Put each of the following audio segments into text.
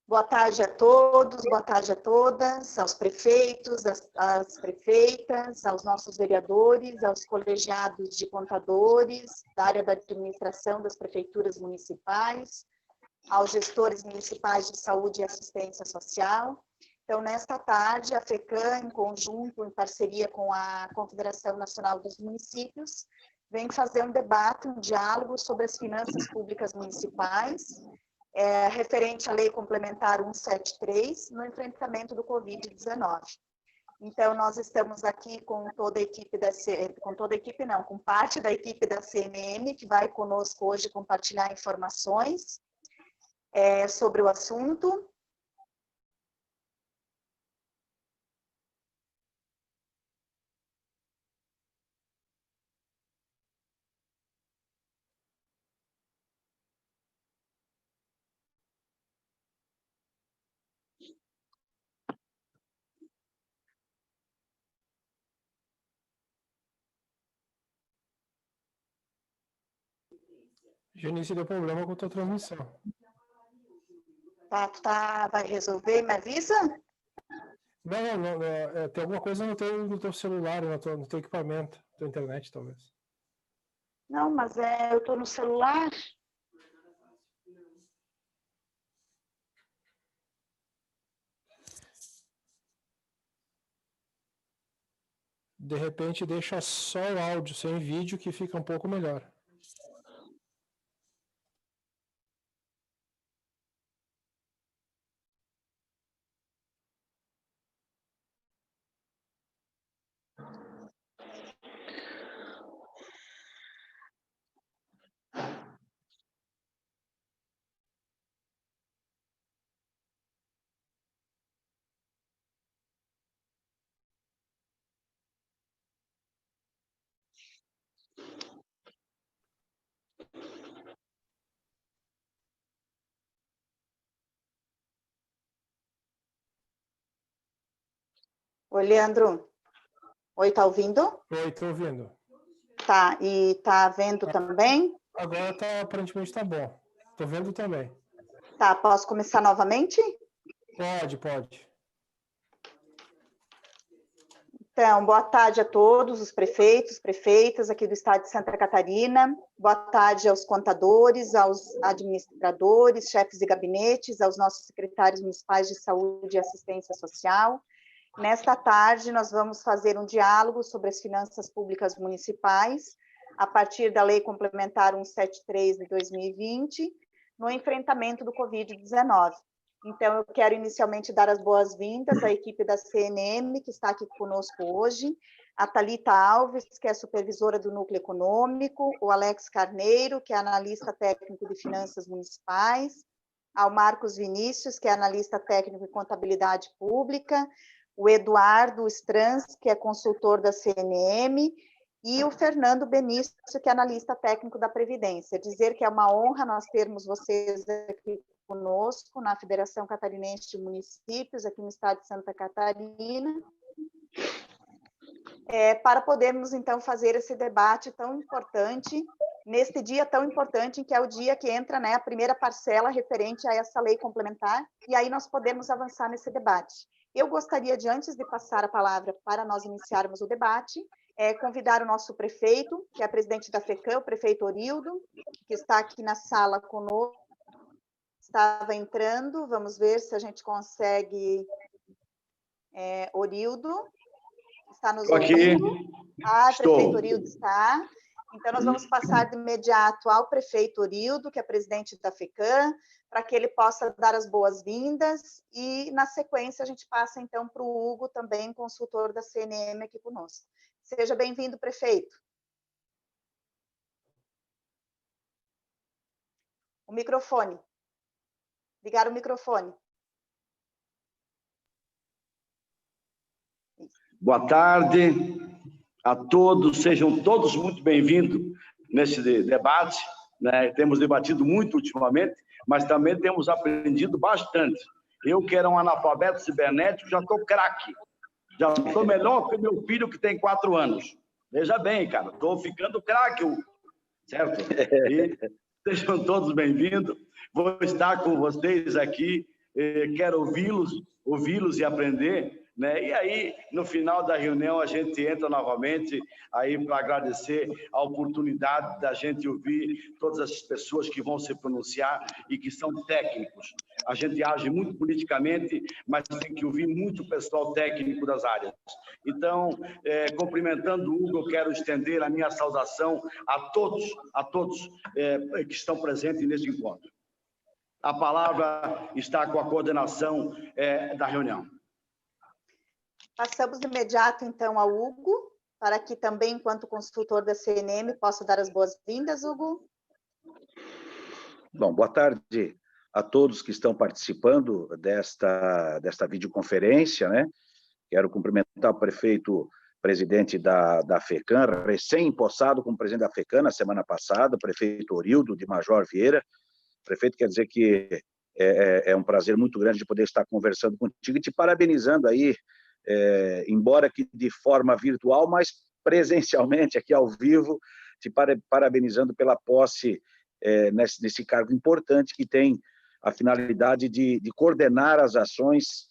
Boa tarde a todos, boa tarde a todas, aos prefeitos, às prefeitas, aos nossos vereadores, aos colegiados de contadores, da área da administração das prefeituras municipais, aos gestores municipais de saúde e assistência social. Então, nesta tarde, a FECAM, em conjunto, em parceria com a Confederação Nacional dos Municípios, vem fazer um debate, um diálogo sobre as finanças públicas municipais, referente à Lei Complementar 173, no enfrentamento do Covid-19. Então, nós estamos aqui com toda a equipe com parte da equipe da CNM, que vai conosco hoje compartilhar informações sobre o assunto. Janice, deu problema com a tua transmissão. Vai resolver, me avisa? Não, tem alguma coisa no teu celular, no teu equipamento, na tua internet, talvez. Não, mas eu estou no celular. De repente, deixa só o áudio sem vídeo, que fica um pouco melhor. Oi, Leandro. Oi, tá ouvindo? Oi, tô ouvindo. Tá, e tá vendo também? Agora aparentemente tá bom. Tô vendo também. Tá, posso começar novamente? Pode. Então, boa tarde a todos, os prefeitos, prefeitas aqui do estado de Santa Catarina. Boa tarde aos contadores, aos administradores, chefes de gabinetes, aos nossos secretários municipais de saúde e assistência social. Nesta tarde, nós vamos fazer um diálogo sobre as finanças públicas municipais, a partir da Lei Complementar 173 de 2020, no enfrentamento do Covid-19. Então, eu quero inicialmente dar as boas-vindas à equipe da CNM, que está aqui conosco hoje, a Thalita Alves, que é supervisora do Núcleo Econômico, o Alex Carneiro, que é analista técnico de finanças municipais, ao Marcos Vinícius, que é analista técnico em contabilidade pública, o Eduardo Strans, que é consultor da CNM, e o Fernando Benício, que é analista técnico da Previdência. Dizer que é uma honra nós termos vocês aqui conosco na Federação Catarinense de Municípios, aqui no estado de Santa Catarina, para podermos, então, fazer esse debate tão importante, neste dia tão importante, que é o dia que entra, né, a primeira parcela referente a essa lei complementar, e aí nós podemos avançar nesse debate. Eu gostaria de, antes de passar a palavra para nós iniciarmos o debate, convidar o nosso prefeito, que é presidente da FECAM, o prefeito Orildo, que está aqui na sala conosco, estava entrando, vamos ver se a gente consegue... Orildo, está nos ouvindo? Estou. Prefeito Orildo está. Então, nós vamos passar de imediato ao prefeito Orildo, que é presidente da FECAM, para que ele possa dar as boas-vindas, e, na sequência, a gente passa, então, para o Hugo, também consultor da CNM aqui conosco. Seja bem-vindo, prefeito. O microfone. Ligar o microfone. Boa tarde a todos, sejam todos muito bem-vindos nesse debate, né? Temos debatido muito ultimamente, mas também temos aprendido bastante. Eu, que era um analfabeto cibernético, já estou craque, já estou melhor que meu filho, que tem 4 anos. Veja bem, cara, estou ficando craque, certo? E sejam todos bem-vindos. Vou estar com vocês aqui quero ouvi-los e aprender, né? E aí, no final da reunião, a gente entra novamente aí para agradecer a oportunidade da gente ouvir todas as pessoas que vão se pronunciar e que são técnicos. A gente age muito politicamente, mas tem que ouvir muito o pessoal técnico das áreas. Então, cumprimentando o Hugo, eu quero estender a minha saudação a todos que estão presentes nesse encontro. A palavra está com a coordenação da reunião. Passamos de imediato, então, ao Hugo, para que também, enquanto consultor da CNM, possa dar as boas-vindas, Hugo. Bom, boa tarde a todos que estão participando desta videoconferência, né? Quero cumprimentar o prefeito presidente da FECAM, recém-empossado como presidente da FECAM na semana passada, o prefeito Orildo de Major Vieira. Prefeito, quer dizer que é um prazer muito grande de poder estar conversando contigo e te parabenizando aí, embora que de forma virtual, mas presencialmente aqui ao vivo, te parabenizando pela posse nesse cargo importante que tem a finalidade de coordenar as ações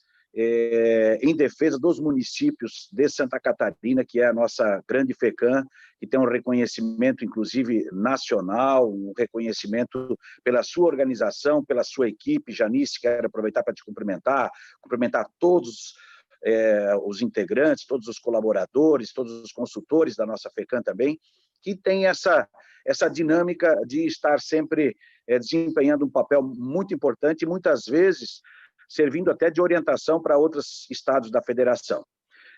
em defesa dos municípios de Santa Catarina, que é a nossa grande FECAM, que tem um reconhecimento, inclusive, nacional, um reconhecimento pela sua organização, pela sua equipe. Janice, quero aproveitar para te cumprimentar todos os integrantes, todos os colaboradores, todos os consultores da nossa FECAM também, que tem essa dinâmica de estar sempre desempenhando um papel muito importante e, muitas vezes, servindo até de orientação para outros estados da federação.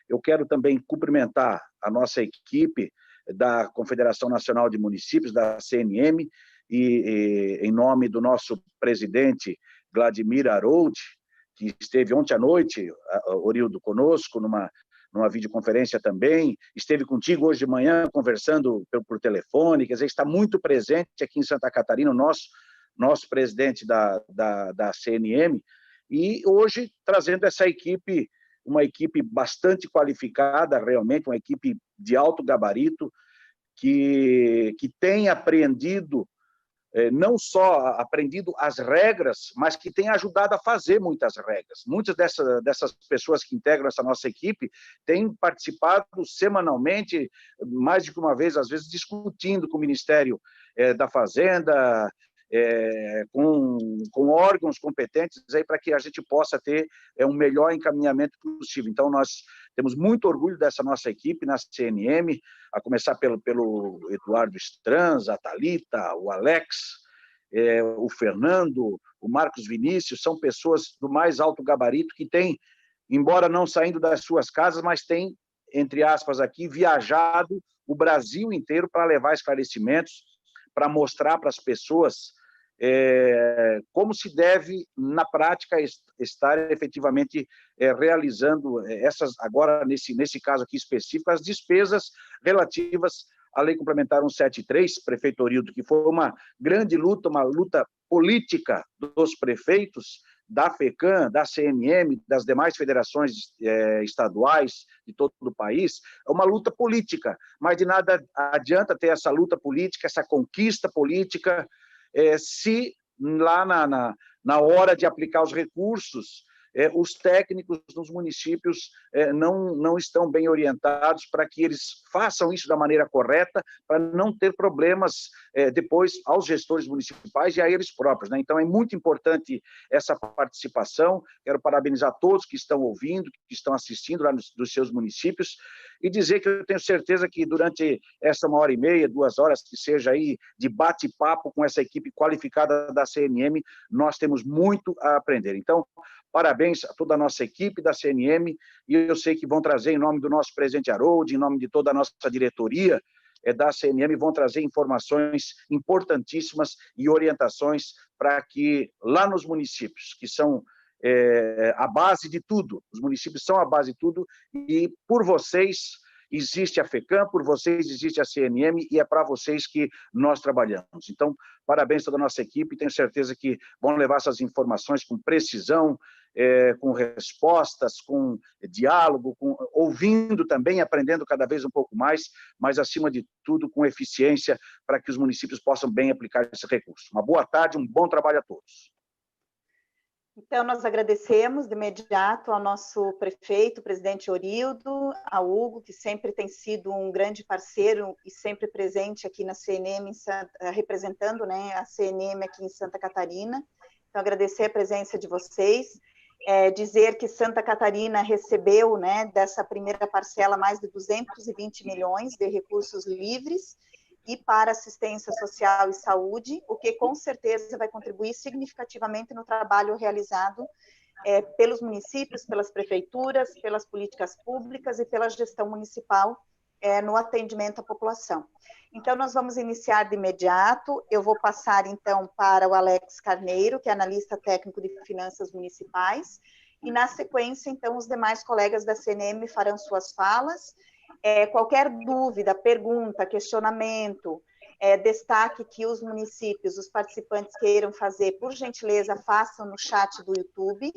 Eu quero também cumprimentar a nossa equipe da Confederação Nacional de Municípios, da CNM, e em nome do nosso presidente, Vladimir Harold, que esteve ontem à noite, Orildo, conosco, numa videoconferência também, esteve contigo hoje de manhã, conversando por telefone, quer dizer, está muito presente aqui em Santa Catarina, o nosso presidente da CNM, e hoje trazendo essa equipe, uma equipe bastante qualificada, realmente, uma equipe de alto gabarito, que tem aprendido, não só aprendido as regras, mas que tem ajudado a fazer muitas regras. Muitas dessas pessoas que integram essa nossa equipe têm participado semanalmente, mais de uma vez, às vezes, discutindo com o Ministério da Fazenda, com órgãos competentes aí para que a gente possa ter um melhor encaminhamento possível. Então, nós temos muito orgulho dessa nossa equipe na CNM, a começar pelo Eduardo Stranz, a Thalita, o Alex, o Fernando, o Marcos Vinícius, são pessoas do mais alto gabarito que têm, embora não saindo das suas casas, mas têm, entre aspas aqui, viajado o Brasil inteiro para levar esclarecimentos, para mostrar para as pessoas como se deve, na prática, estar efetivamente realizando essas, agora, nesse caso aqui específico, as despesas relativas à Lei Complementar 173, prefeito Orildo, que foi uma grande luta, uma luta política dos prefeitos, da FECAM, da CNM, das demais federações estaduais de todo o país, é uma luta política, mas de nada adianta ter essa luta política, essa conquista política, se lá na hora de aplicar os recursos, os técnicos dos municípios não estão bem orientados para que eles façam isso da maneira correta, para não ter problemas depois aos gestores municipais e a eles próprios, né? Então, é muito importante essa participação. Quero parabenizar todos que estão ouvindo, que estão assistindo lá dos seus municípios, e dizer que eu tenho certeza que durante essa 1h30, 2 horas, que seja aí de bate-papo com essa equipe qualificada da CNM, nós temos muito a aprender. Então, parabéns a toda a nossa equipe da CNM, e eu sei que vão trazer, em nome do nosso presidente Harold, em nome de toda a nossa diretoria da CNM, vão trazer informações importantíssimas e orientações para que lá nos municípios, que são a base de tudo, os municípios são a base de tudo, e por vocês existe a FECAM, por vocês existe a CNM, e é para vocês que nós trabalhamos. Então, parabéns a toda a nossa equipe, tenho certeza que vão levar essas informações com precisão, com respostas, com diálogo, ouvindo também, aprendendo cada vez um pouco mais, mas, acima de tudo, com eficiência, para que os municípios possam bem aplicar esse recurso. Uma boa tarde, um bom trabalho a todos. Então, nós agradecemos de imediato ao nosso prefeito, presidente Orildo, ao Hugo, que sempre tem sido um grande parceiro e sempre presente aqui na CNM, representando, né, a CNM aqui em Santa Catarina. Então, agradecer a presença de vocês, dizer que Santa Catarina recebeu, né, dessa primeira parcela mais de 220 milhões de recursos livres e para assistência social e saúde, o que com certeza vai contribuir significativamente no trabalho realizado pelos municípios, pelas prefeituras, pelas políticas públicas e pela gestão municipal no atendimento à população. Então, nós vamos iniciar de imediato. Eu vou passar, então, para o Alex Carneiro, que é analista técnico de finanças municipais, e, na sequência, então, os demais colegas da CNM farão suas falas. Qualquer dúvida, pergunta, questionamento, destaque que os municípios, os participantes queiram fazer, por gentileza, façam no chat do YouTube,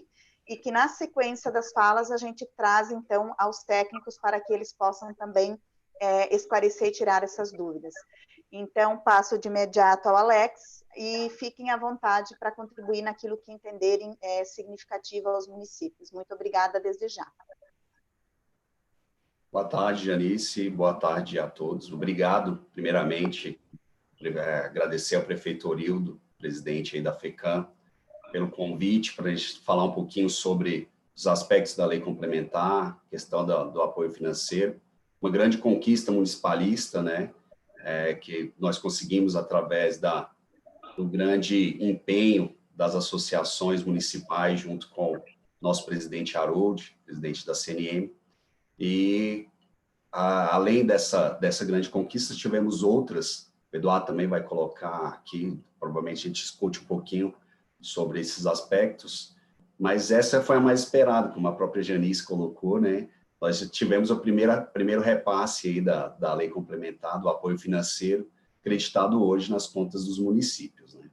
e que, na sequência das falas, a gente traz, então, aos técnicos para que eles possam também esclarecer e tirar essas dúvidas. Então, passo de imediato ao Alex e fiquem à vontade para contribuir naquilo que entenderem significativo aos municípios. Muito obrigada desde já. Boa tarde, Janice. Boa tarde a todos. Obrigado, primeiramente, agradecer ao prefeito Orildo, presidente aí da FECAM, pelo convite para a gente falar um pouquinho sobre os aspectos da lei complementar, questão do apoio financeiro. Uma grande conquista municipalista, né, que nós conseguimos através do grande empenho das associações municipais, junto com o nosso presidente Harold, presidente da CNM, e além dessa grande conquista, tivemos outras, o Eduardo também vai colocar aqui, provavelmente a gente discute um pouquinho sobre esses aspectos, mas essa foi a mais esperada, como a própria Janice colocou, né? Nós tivemos o primeiro repasse aí da lei complementar, do apoio financeiro, acreditado hoje nas contas dos municípios, né?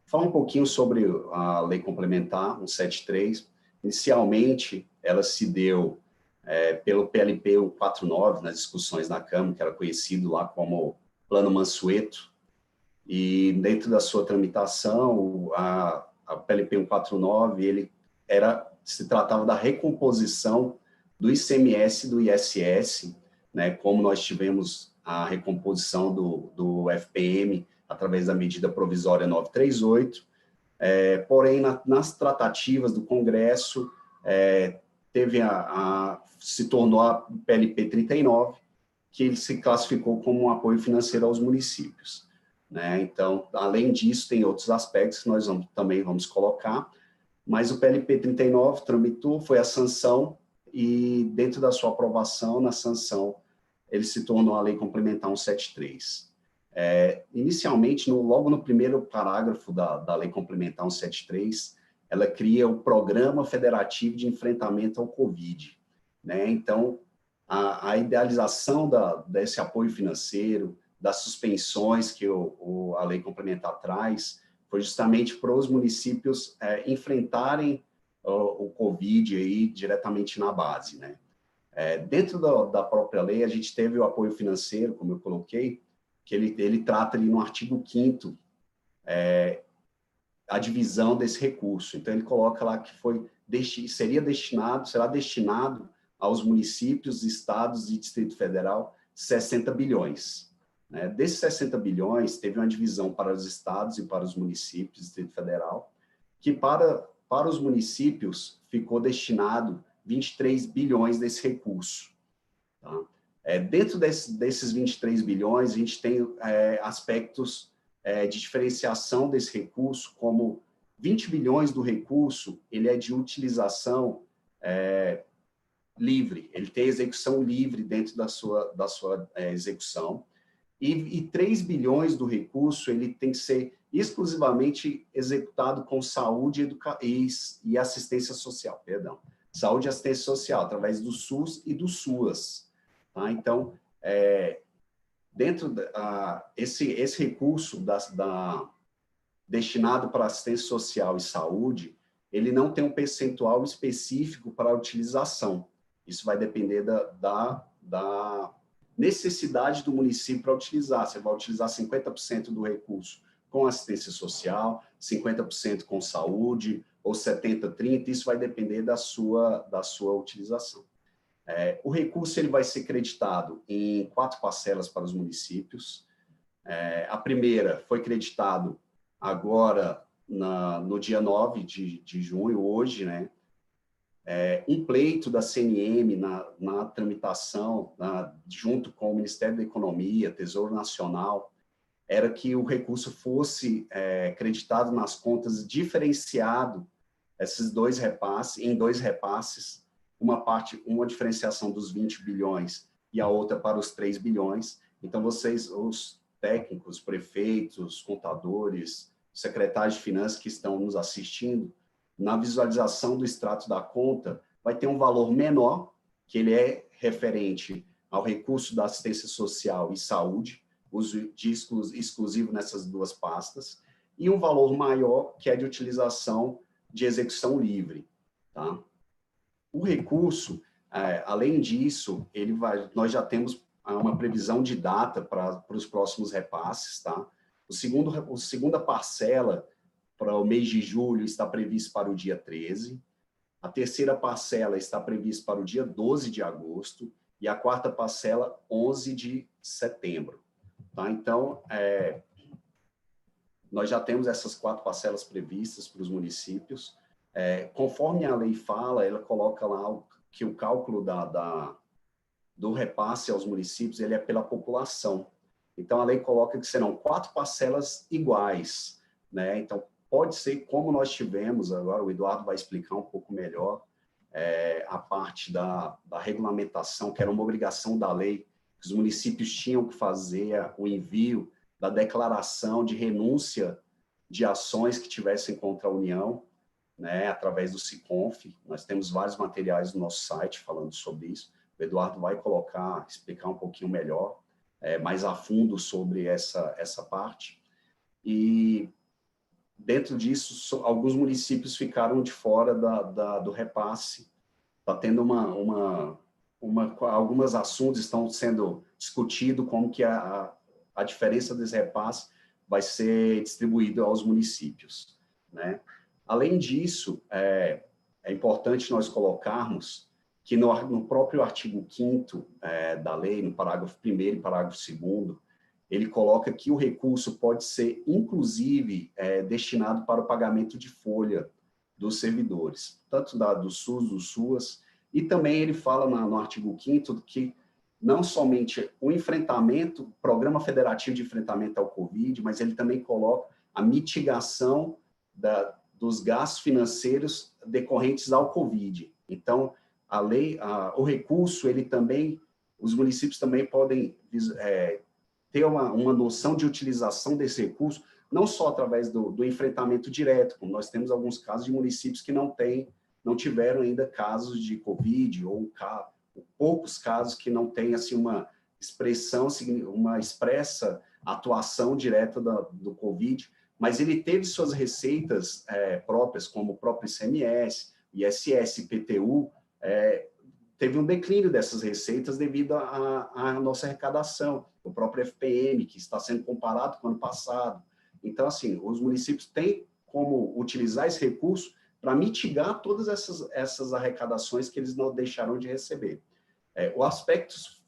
Falar um pouquinho sobre a lei complementar 173. Inicialmente, ela se deu pelo PLP 149, nas discussões na Câmara, que era conhecido lá como Plano Mansueto, e dentro da sua tramitação, a PLP 149, se tratava da recomposição do ICMS e do ISS, né, como nós tivemos a recomposição do FPM através da medida provisória 938, porém, nas tratativas do Congresso, se tornou a PLP 39, que ele se classificou como um apoio financeiro aos municípios, né? Então, além disso, tem outros aspectos que nós também vamos colocar, mas o PLP 39 tramitou, foi a sanção, e dentro da sua aprovação, na sanção, ele se tornou a Lei Complementar 173. Inicialmente, logo no primeiro parágrafo da Lei Complementar 173, ela cria o Programa Federativo de Enfrentamento ao Covid, né? Então, a idealização desse apoio financeiro, das suspensões que a Lei Complementar traz, foi justamente para os municípios enfrentarem o Covid aí diretamente na base, né? Dentro da própria lei, a gente teve o apoio financeiro, como eu coloquei, que ele trata ali no artigo 5º, a divisão desse recurso. Então, ele coloca lá que será destinado aos municípios, estados e Distrito Federal 60 bilhões. Né? Desses 60 bilhões, teve uma divisão para os estados e para os municípios, Distrito Federal, que para os municípios ficou destinado 23 bilhões desse recurso. Tá? Dentro desses 23 bilhões, a gente tem aspectos de diferenciação desse recurso, como 20 bilhões do recurso, ele é de utilização livre, ele tem execução livre dentro da sua execução, e 3 bilhões do recurso, ele tem que ser exclusivamente executado com saúde e assistência social, perdão. Saúde e assistência social, através do SUS e do SUAS. Tá? Então, dentro esse recurso destinado para assistência social e saúde, ele não tem um percentual específico para a utilização. Isso vai depender da necessidade do município para utilizar. Você vai utilizar 50% do recurso com assistência social, 50% com saúde, ou 70-30, isso vai depender da sua utilização. O recurso ele vai ser creditado em 4 parcelas para os municípios. A primeira foi creditado agora no dia 9 de junho, hoje, né? Um pleito da CNM na tramitação, junto com o Ministério da Economia, Tesouro Nacional, era que o recurso fosse creditado nas contas diferenciado, esses 2 repasses, em 2 repasses, uma diferenciação dos 20 bilhões e a outra para os 3 bilhões. Então, vocês, os técnicos, prefeitos, contadores, secretários de finanças que estão nos assistindo, na visualização do extrato da conta, vai ter um valor menor, que ele é referente ao recurso da assistência social e saúde, uso exclusivo nessas 2 pastas, e um valor maior, que é de utilização de execução livre. Tá? O recurso, além disso, nós já temos uma previsão de data para os próximos repasses. Tá? A segunda parcela, para o mês de julho, está previsto para o dia 13, a terceira parcela está prevista para o dia 12 de agosto, e a 4ª parcela, 11 de setembro. Tá? Então, nós já temos essas 4 parcelas previstas para os municípios. Conforme a lei fala, ela coloca lá que o cálculo do repasse aos municípios ele é pela população. Então, a lei coloca que serão 4 parcelas iguais, né? Então, pode ser como nós tivemos, agora o Eduardo vai explicar um pouco melhor, a parte da regulamentação, que era uma obrigação da lei, que os municípios tinham que fazer o envio da declaração de renúncia de ações que tivessem contra a União, né, através do SICONF. Nós temos vários materiais no nosso site falando sobre isso. O Eduardo vai explicar um pouquinho melhor, mais a fundo sobre essa parte. E, dentro disso, alguns municípios ficaram de fora do repasse. Está tendo alguns assuntos estão sendo discutidos, como que a diferença desse repasse vai ser distribuído aos municípios, né? Além disso, é importante nós colocarmos que no próprio artigo 5º da lei, no parágrafo 1º e parágrafo 2º, ele coloca que o recurso pode ser, inclusive, destinado para o pagamento de folha dos servidores, tanto do SUS, do SUAS, e também ele fala no artigo 5º que não somente o Programa Federativo de Enfrentamento ao Covid, mas ele também coloca a mitigação dos gastos financeiros decorrentes ao Covid. Então, a lei, o recurso, os municípios também podem ter uma noção de utilização desse recurso, não só através do enfrentamento direto, como nós temos alguns casos de municípios que não tiveram ainda casos de Covid, ou poucos casos que não têm assim, uma expressa atuação direta do Covid, mas ele teve suas receitas próprias, como o próprio ICMS, ISS, IPTU, teve um declínio dessas receitas devido à nossa arrecadação, o próprio FPM, que está sendo comparado com o ano passado. Então, assim, os municípios têm como utilizar esse recurso para mitigar todas essas arrecadações que eles não deixaram de receber. Os aspectos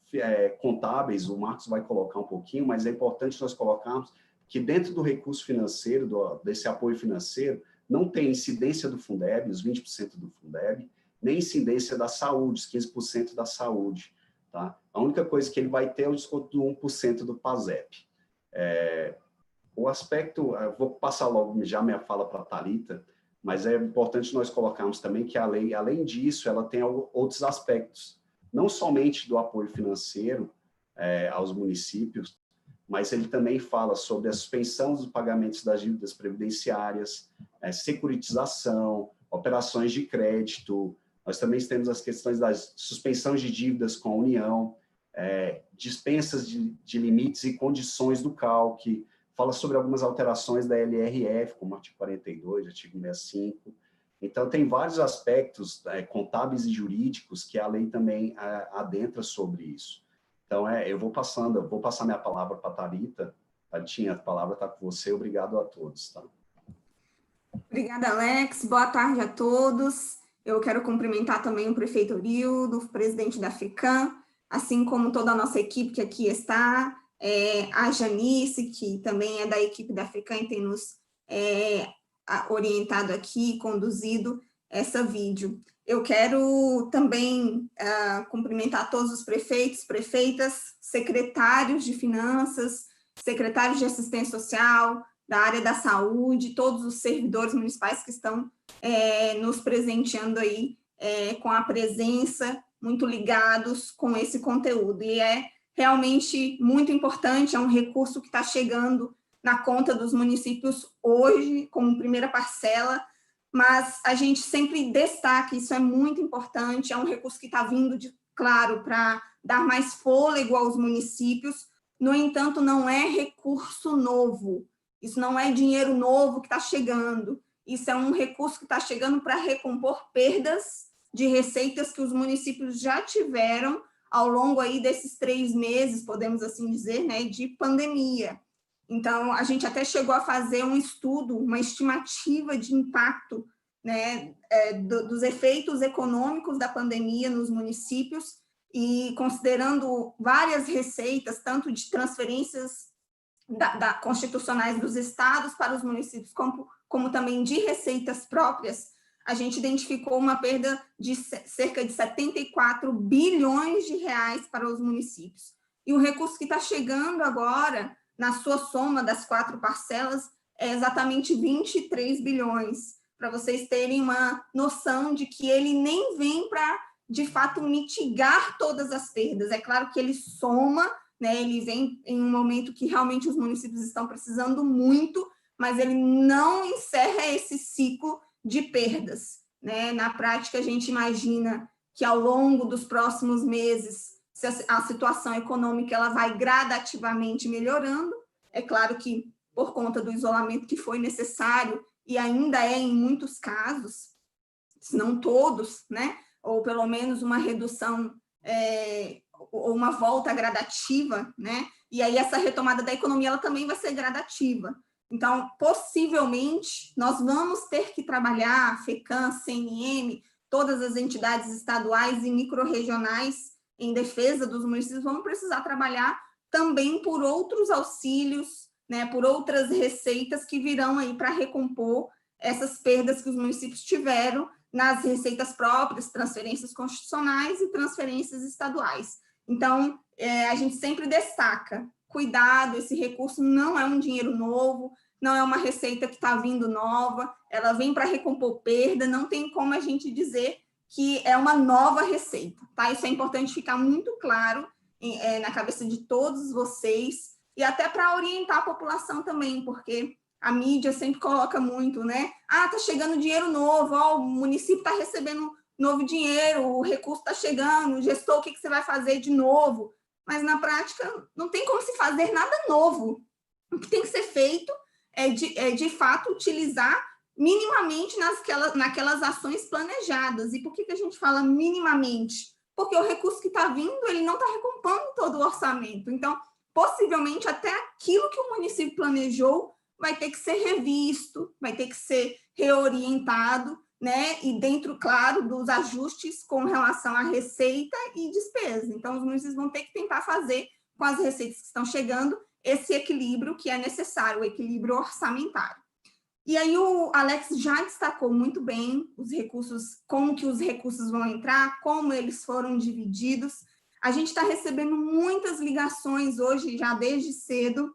contábeis, o Marcos vai colocar um pouquinho, mas é importante nós colocarmos que dentro do recurso financeiro, desse apoio financeiro, não tem incidência do Fundeb, os 20% do Fundeb, nem incidência da saúde, os 15% da saúde. Tá? A única coisa que ele vai ter é o desconto do 1% do PASEP. O aspecto, vou passar logo já minha fala para a Thalita, mas é importante nós colocarmos também que a lei, além disso, ela tem outros aspectos, não somente do apoio financeiro aos municípios, mas ele também fala sobre a suspensão dos pagamentos das dívidas previdenciárias, securitização, operações de crédito. Nós também temos as questões das suspensões de dívidas com a União, dispensas de limites e condições do CALC, fala sobre algumas alterações da LRF, como artigo 42, artigo 65. Então, tem vários aspectos contábeis e jurídicos que a lei também adentra sobre isso. Então, eu vou passar minha palavra para a Thalita. Thalitinha, a palavra está com você. Obrigado a todos. Tá? Obrigada, Alex. Boa tarde a todos. Eu quero cumprimentar também o prefeito Orildo, o presidente da FECAM, assim como toda a nossa equipe que aqui está, a Janice, que também é da equipe da FECAM e tem nos orientado aqui, conduzido essa vídeo. Eu quero também cumprimentar todos os prefeitos, prefeitas, secretários de finanças, secretários de assistência social, da área da saúde, todos os servidores municipais que estão nos presenteando aí com a presença, muito ligados com esse conteúdo. E é realmente muito importante, é um recurso que está chegando na conta dos municípios hoje, como primeira parcela, mas a gente sempre destaca, isso é muito importante, é um recurso que está vindo, claro, para dar mais fôlego aos municípios, no entanto, não é recurso novo, isso não é dinheiro novo que está chegando, isso é um recurso que está chegando para recompor perdas de receitas que os municípios já tiveram ao longo aí desses 3 meses, podemos assim dizer, né, de pandemia. Então, a gente até chegou a fazer um estudo, uma estimativa de impacto, né, dos efeitos econômicos da pandemia nos municípios, e considerando várias receitas, tanto de transferências constitucionais dos estados para os municípios, como também de receitas próprias, a gente identificou uma perda de cerca de 74 bilhões de reais para os municípios. E o recurso que está chegando agora, na sua soma das 4 parcelas, é exatamente 23 bilhões, para vocês terem uma noção de que ele nem vem para, de fato, mitigar todas as perdas. É claro que ele soma, né, ele vem em um momento que realmente os municípios estão precisando muito, mas ele não encerra esse ciclo de perdas, né? Na prática, a gente imagina que ao longo dos próximos meses, a situação econômica ela vai gradativamente melhorando. É claro que, por conta do isolamento que foi necessário, e ainda é em muitos casos, se não todos, né? Ou pelo menos uma redução, ou uma volta gradativa, né? E aí essa retomada da economia ela também vai ser gradativa. Então, possivelmente, nós vamos ter que trabalhar, FECAM, CNM, todas as entidades estaduais e microrregionais em defesa dos municípios, vão precisar trabalhar também por outros auxílios, né, por outras receitas que virão aí para recompor essas perdas que os municípios tiveram nas receitas próprias, transferências constitucionais e transferências estaduais. Então, a gente sempre destaca, cuidado, esse recurso não é um dinheiro novo, não é uma receita que está vindo nova, ela vem para recompor perda, não tem como a gente dizer que é uma nova receita, tá? Isso é importante ficar muito claro na cabeça de todos vocês, e até para orientar a população também, porque a mídia sempre coloca muito, né? Ah, tá chegando dinheiro novo, ó, o município está recebendo novo dinheiro, o recurso está chegando, o gestor, o que você vai fazer de novo? Mas, na prática, não tem como se fazer nada novo. O que tem que ser feito é, de fato, utilizar minimamente naquelas ações planejadas. E por que a gente fala minimamente? Porque o recurso que está vindo, ele não está recompondo todo o orçamento. Então, possivelmente, até aquilo que o município planejou vai ter que ser revisto, vai ter que ser reorientado, né? E dentro, claro, dos ajustes com relação à receita e despesa. Então, os municípios vão ter que tentar fazer com as receitas que estão chegando esse equilíbrio que é necessário, o equilíbrio orçamentário. E aí o Alex já destacou muito bem os recursos, como que os recursos vão entrar, como eles foram divididos. A gente está recebendo muitas ligações hoje, já desde cedo,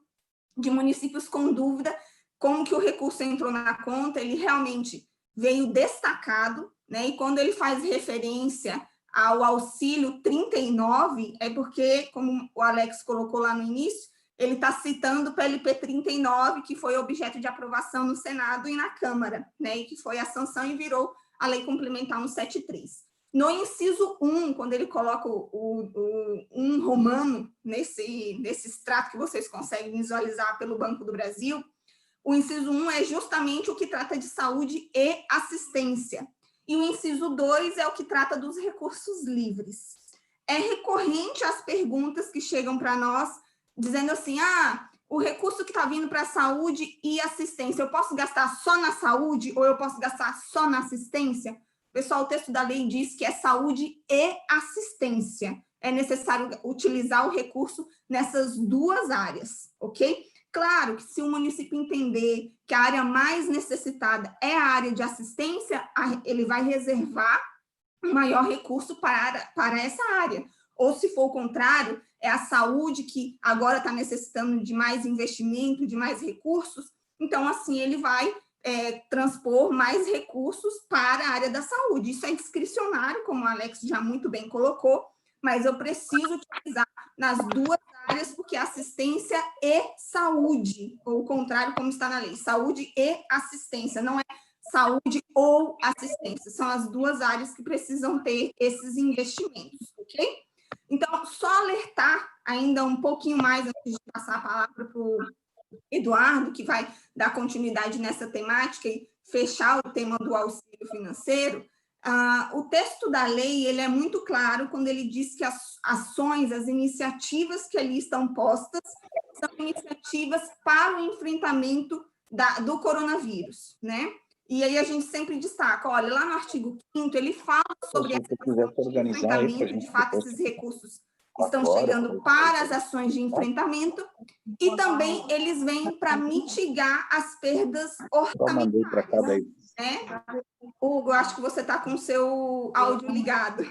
de municípios com dúvida como que o recurso entrou na conta. Ele realmente veio destacado, né? E quando ele faz referência ao auxílio 39, é porque, como o Alex colocou lá no início, ele está citando o PLP 39, que foi objeto de aprovação no Senado e na Câmara, né? E que foi a sanção e virou a Lei Complementar 173. No inciso 1, quando ele coloca o 1 romano, nesse extrato que vocês conseguem visualizar pelo Banco do Brasil, o inciso 1 é justamente o que trata de saúde e assistência. E o inciso 2 é o que trata dos recursos livres. É recorrente as perguntas que chegam para nós, dizendo assim, o recurso que está vindo para saúde e assistência, eu posso gastar só na saúde ou eu posso gastar só na assistência? Pessoal, o texto da lei diz que é saúde e assistência. É necessário utilizar o recurso nessas duas áreas, ok? Claro que se o município entender que a área mais necessitada é a área de assistência, ele vai reservar um maior recurso para essa área. Ou, se for o contrário, é a saúde que agora está necessitando de mais investimento, de mais recursos, então, assim, ele vai transpor mais recursos para a área da saúde. Isso é discricionário, como o Alex já muito bem colocou, mas eu preciso utilizar nas duas áreas, porque assistência e saúde, ou o contrário, como está na lei, saúde e assistência, não é saúde ou assistência, são as duas áreas que precisam ter esses investimentos, ok? Então, só alertar ainda um pouquinho mais antes de passar a palavra para o Eduardo, que vai dar continuidade nessa temática e fechar o tema do auxílio financeiro. O texto da lei ele é muito claro quando ele diz que as ações, as iniciativas que ali estão postas, são iniciativas para o enfrentamento do coronavírus, né? E aí a gente sempre destaca, olha, lá no artigo 5º, ele fala sobre essa questão de enfrentamento, de fato, esses recursos estão chegando para as ações de enfrentamento e também eles vêm para mitigar as perdas orçamentárias. Né? Hugo, acho que você está com o seu áudio ligado.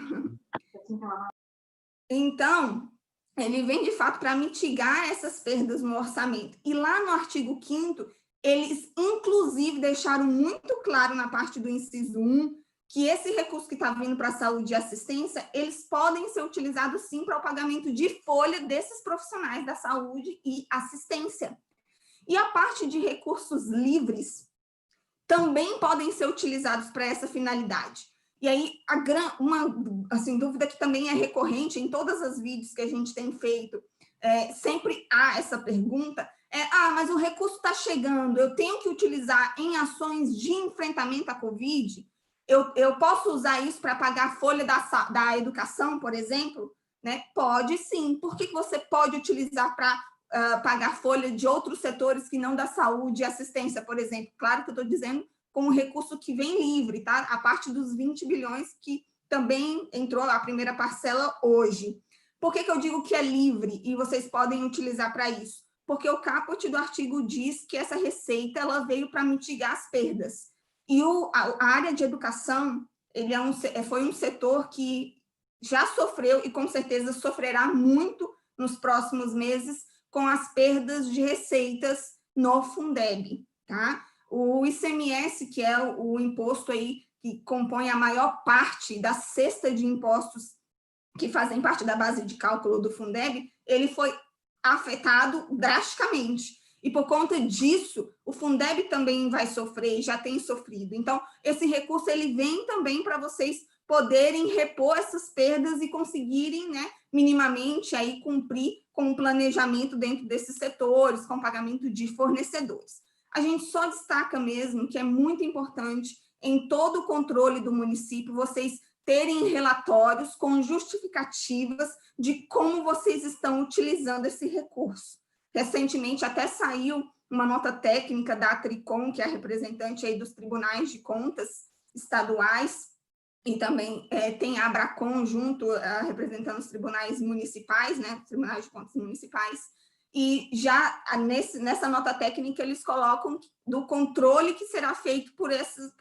Então, ele vem, de fato, para mitigar essas perdas no orçamento. E lá no artigo 5º, eles, inclusive, deixaram muito claro na parte do inciso 1 que esse recurso que está vindo para a saúde e assistência, eles podem ser utilizados, sim, para o pagamento de folha desses profissionais da saúde e assistência. E a parte de recursos livres também podem ser utilizados para essa finalidade. E aí, uma assim, dúvida que também é recorrente em todas as vídeos que a gente tem feito, sempre há essa pergunta, mas o recurso está chegando, eu tenho que utilizar em ações de enfrentamento à Covid? Eu posso usar isso para pagar a folha da educação, por exemplo? Né? Pode sim. Por que você pode utilizar para pagar folha de outros setores que não da saúde e assistência, por exemplo? Claro que eu estou dizendo com um recurso que vem livre, tá? A parte dos 20 bilhões que também entrou a primeira parcela hoje. Por que eu digo que é livre e vocês podem utilizar para isso? Porque o caput do artigo diz que essa receita ela veio para mitigar as perdas. E a área de educação ele foi um setor que já sofreu e com certeza sofrerá muito nos próximos meses com as perdas de receitas no Fundeb, tá? O ICMS, que é o imposto aí que compõe a maior parte da cesta de impostos que fazem parte da base de cálculo do Fundeb, ele foi afetado drasticamente. E por conta disso, o Fundeb também vai sofrer, já tem sofrido. Então, esse recurso ele vem também para vocês poderem repor essas perdas e conseguirem, né, minimamente aí cumprir com o planejamento dentro desses setores, com pagamento de fornecedores. A gente só destaca mesmo que é muito importante em todo o controle do município vocês terem relatórios com justificativas de como vocês estão utilizando esse recurso. Recentemente até saiu uma nota técnica da Tricom, que é a representante aí dos tribunais de contas estaduais, e também tem a Abracom junto, representando os tribunais municipais, né, os tribunais de contas municipais, e já nessa nota técnica eles colocam do controle que será feito por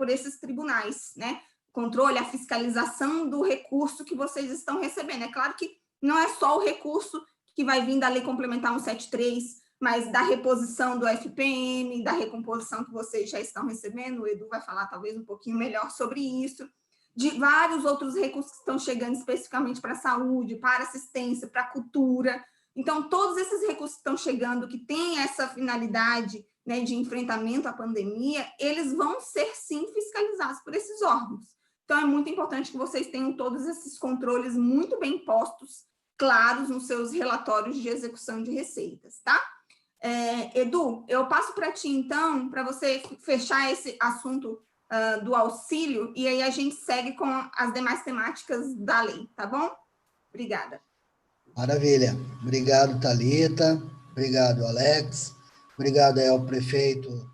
esses tribunais, né, controle, a fiscalização do recurso que vocês estão recebendo. É claro que não é só o recurso que vai vir da Lei Complementar 173, mas da reposição do FPM, da recomposição que vocês já estão recebendo, o Edu vai falar talvez um pouquinho melhor sobre isso, de vários outros recursos que estão chegando especificamente para a saúde, para assistência, para a cultura. Então, todos esses recursos que estão chegando, que têm essa finalidade, né, de enfrentamento à pandemia, eles vão ser, sim, fiscalizados por esses órgãos. Então, é muito importante que vocês tenham todos esses controles muito bem postos, claros nos seus relatórios de execução de receitas, tá? Edu, eu passo para ti, então, para você fechar esse assunto do auxílio, e aí a gente segue com as demais temáticas da lei, tá bom? Obrigada. Maravilha. Obrigado, Thalita. Obrigado, Alex. Obrigado aí ao prefeito,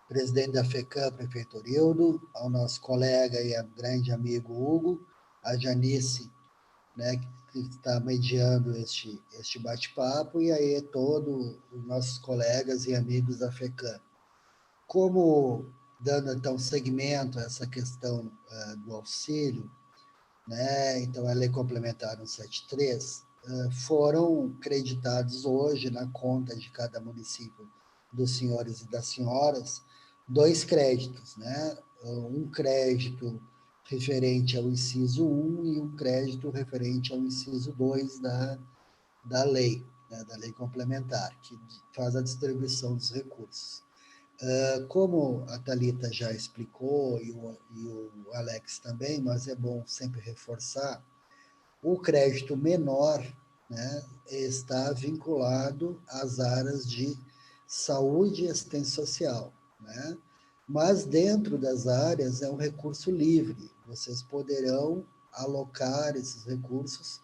presidente da FECAM, prefeito Orildo, ao nosso colega e grande amigo Hugo, a Janice, né, que está mediando este bate-papo, e aí todos os nossos colegas e amigos da FECAM. Como, dando então segmento a essa questão do auxílio, né, então a Lei Complementar 173, foram creditados hoje na conta de cada município dos senhores e das senhoras 2 créditos, né? Um crédito referente ao inciso 1 e um crédito referente ao inciso 2 da lei, né? Da lei complementar, que faz a distribuição dos recursos. Como a Thalita já explicou e o Alex também, mas é bom sempre reforçar, o crédito menor, né, está vinculado às áreas de saúde e assistência social, né? Mas dentro das áreas é um recurso livre, vocês poderão alocar esses recursos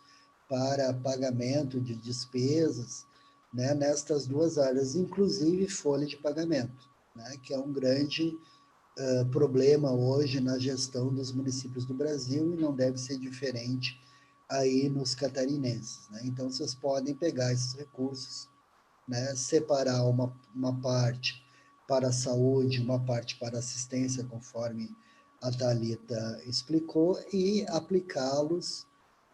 para pagamento de despesas, né, nestas 2 áreas, inclusive folha de pagamento, né, que é um grande problema hoje na gestão dos municípios do Brasil e não deve ser diferente aí nos catarinenses, né? Então, vocês podem pegar esses recursos, né, separar uma parte para a saúde, uma parte para a assistência, conforme a Thalita explicou, e aplicá-los,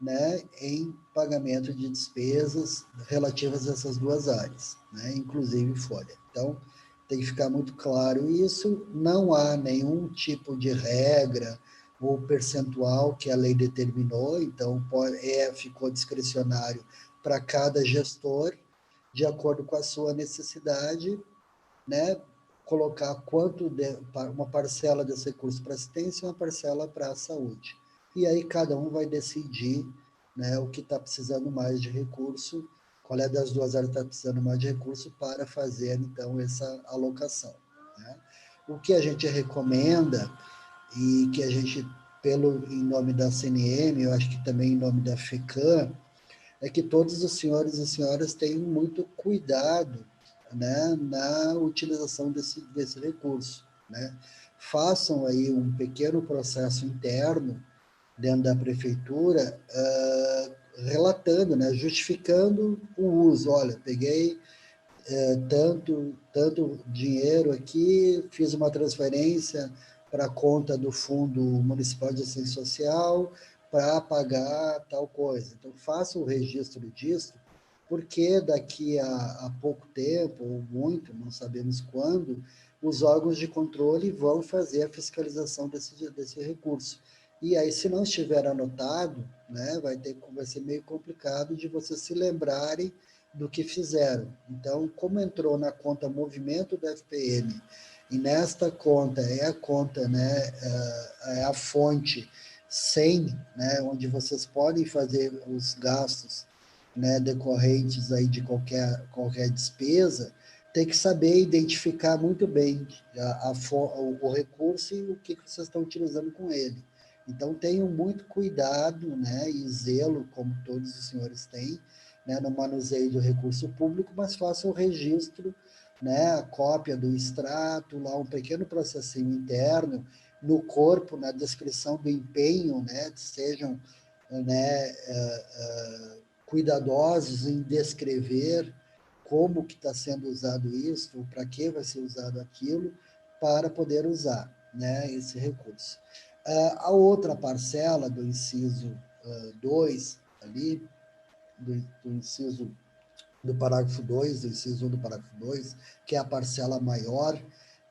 né, em pagamento de despesas relativas a essas 2 áreas, né, inclusive folha. Então, tem que ficar muito claro isso, não há nenhum tipo de regra ou percentual que a lei determinou, então ficou discricionário para cada gestor, de acordo com a sua necessidade, né, colocar uma parcela desse recurso para assistência e uma parcela para a saúde. E aí cada um vai decidir, né, o que está precisando mais de recurso, qual é das 2 áreas que está precisando mais de recurso para fazer, então, essa alocação, né? O que a gente recomenda e que a gente, em nome da CNM, eu acho que também em nome da FECAM, é que todos os senhores e senhoras tenham muito cuidado, né, na utilização desse recurso, né? Façam aí um pequeno processo interno dentro da prefeitura, relatando, né, justificando o uso. Olha, peguei tanto dinheiro aqui, fiz uma transferência para a conta do Fundo Municipal de Assistência Social para pagar tal coisa. Então, faça o registro disso, porque daqui a pouco tempo, ou muito, não sabemos quando, os órgãos de controle vão fazer a fiscalização desse recurso. E aí, se não estiver anotado, né, vai ser meio complicado de vocês se lembrarem do que fizeram. Então, como entrou na conta movimento da FPM, e nesta conta é a conta, né, é a fonte 100, né, onde vocês podem fazer os gastos, né, decorrentes aí de qualquer despesa, tem que saber identificar muito bem o recurso e o que vocês estão utilizando com ele. Então, tenham muito cuidado, né, e zelo, como todos os senhores têm, né, no manuseio do recurso público, mas façam o registro, né, a cópia do extrato, lá um pequeno processinho interno, no corpo, na descrição do empenho, né, sejam, né, cuidadosos em descrever como que está sendo usado isso, para que vai ser usado aquilo, para poder usar, né, esse recurso. A outra parcela do inciso 2, ali, do inciso do parágrafo 2, do inciso 1 do parágrafo 2, que é a parcela maior,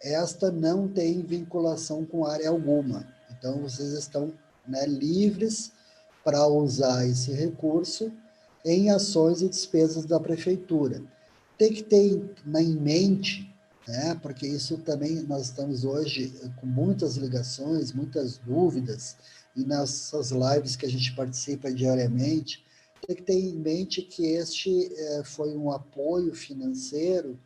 esta não tem vinculação com área alguma. Então, vocês estão, né, livres para usar esse recurso em ações e despesas da prefeitura. Tem que ter em mente, né, porque isso também nós estamos hoje com muitas ligações, muitas dúvidas, e nessas lives que a gente participa diariamente, tem que ter em mente que este foi um apoio financeiro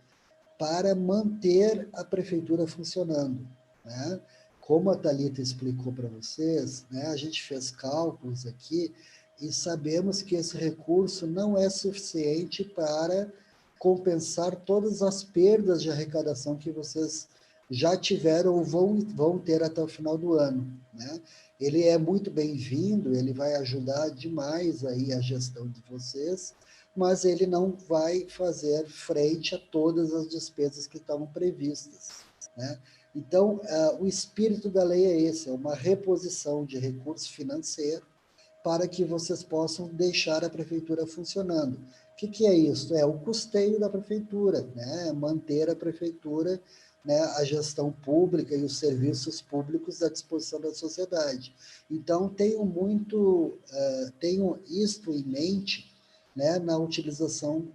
para manter a prefeitura funcionando, né? Como a Thalita explicou para vocês, né, a gente fez cálculos aqui e sabemos que esse recurso não é suficiente para compensar todas as perdas de arrecadação que vocês já tiveram ou vão ter até o final do ano, né? Ele é muito bem-vindo, ele vai ajudar demais aí a gestão de vocês, mas ele não vai fazer frente a todas as despesas que estavam previstas, né? Então, o espírito da lei é esse, é uma reposição de recurso financeiro para que vocês possam deixar a prefeitura funcionando. O que é isso? É o custeio da prefeitura, né? Manter a prefeitura, né, a gestão pública e os serviços públicos à disposição da sociedade. Então, tenho isto em mente, né, na utilização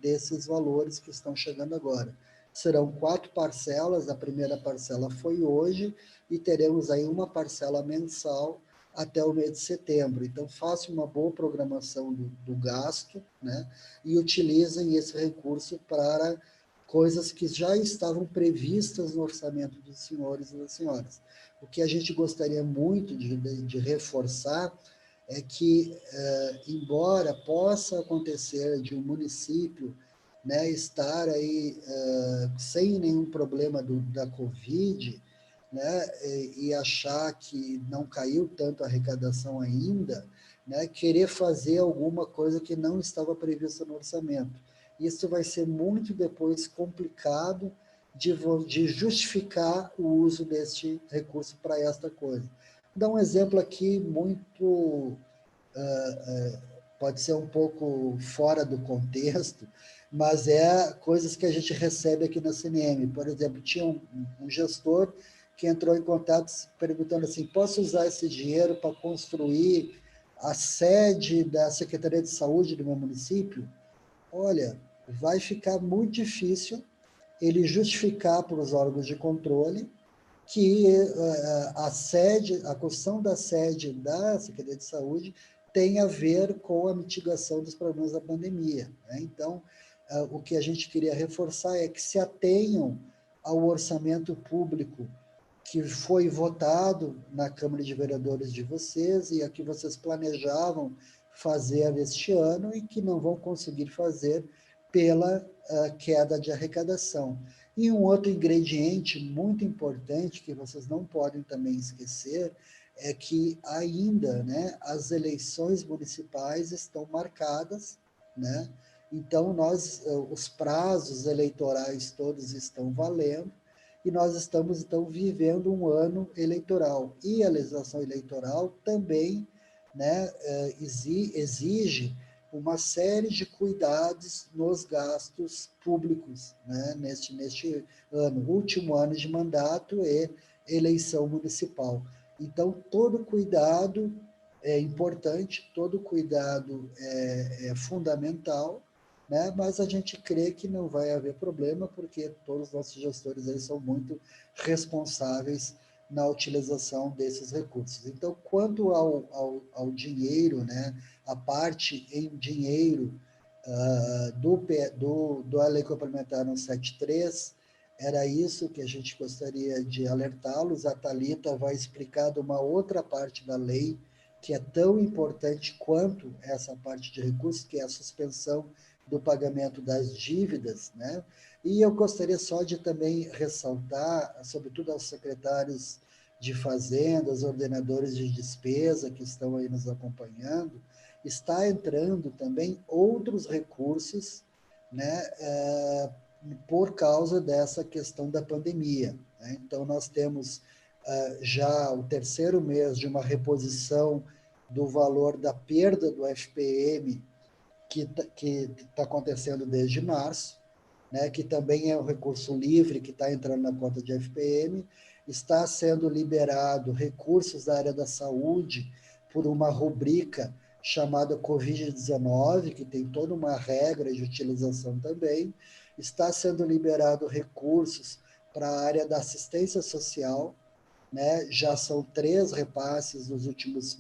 desses valores que estão chegando agora. Serão 4 parcelas, a primeira parcela foi hoje, e teremos aí uma parcela mensal até o mês de setembro. Então, façam uma boa programação do gasto, né, e utilizem esse recurso para coisas que já estavam previstas no orçamento dos senhores e das senhoras. O que a gente gostaria muito de reforçar é que, embora possa acontecer de um município, né, estar aí sem nenhum problema da Covid, né, e achar que não caiu tanto a arrecadação ainda, né, querer fazer alguma coisa que não estava prevista no orçamento. Isso vai ser muito depois complicado de justificar o uso deste recurso para esta coisa. Vou dar um exemplo aqui muito, pode ser um pouco fora do contexto, mas é coisas que a gente recebe aqui na CNM. Por exemplo, tinha um gestor que entrou em contato perguntando assim, posso usar esse dinheiro para construir a sede da Secretaria de Saúde do meu município? Olha, vai ficar muito difícil ele justificar para os órgãos de controle que a construção da sede da Secretaria de Saúde tem a ver com a mitigação dos problemas da pandemia, né? Então, o que a gente queria reforçar é que se atenham ao orçamento público que foi votado na Câmara de Vereadores de vocês e a que vocês planejavam fazer este ano e que não vão conseguir fazer pela queda de arrecadação. E um outro ingrediente muito importante que vocês não podem também esquecer é que ainda, né, as eleições municipais estão marcadas, né? Então, os prazos eleitorais todos estão valendo, e nós estamos, então, vivendo um ano eleitoral. E a legislação eleitoral também, né, exige uma série de cuidados nos gastos públicos, né, neste ano, último ano de mandato e eleição municipal. Então, todo cuidado é importante, todo cuidado é fundamental, né? Mas a gente crê que não vai haver problema, porque todos os nossos gestores aí são muito responsáveis na utilização desses recursos. Então, quanto ao dinheiro, né, a parte em dinheiro da Lei Complementar 173, era isso que a gente gostaria de alertá-los. A Thalita vai explicar de uma outra parte da lei, que é tão importante quanto essa parte de recursos, que é a suspensão do pagamento das dívidas, né? E eu gostaria só de também ressaltar, sobretudo aos secretários de Fazenda, aos ordenadores de despesa que estão aí nos acompanhando, está entrando também outros recursos, né, por causa dessa questão da pandemia, né? Então, nós temos já o 3º mês de uma reposição do valor da perda do FPM, que está acontecendo desde março, né, que também é um recurso livre que está entrando na conta de FPM. Está sendo liberado recursos da área da saúde por uma rubrica chamada Covid-19, que tem toda uma regra de utilização também. Está sendo liberado recursos para a área da assistência social, né? Já são 3 repasses nos últimos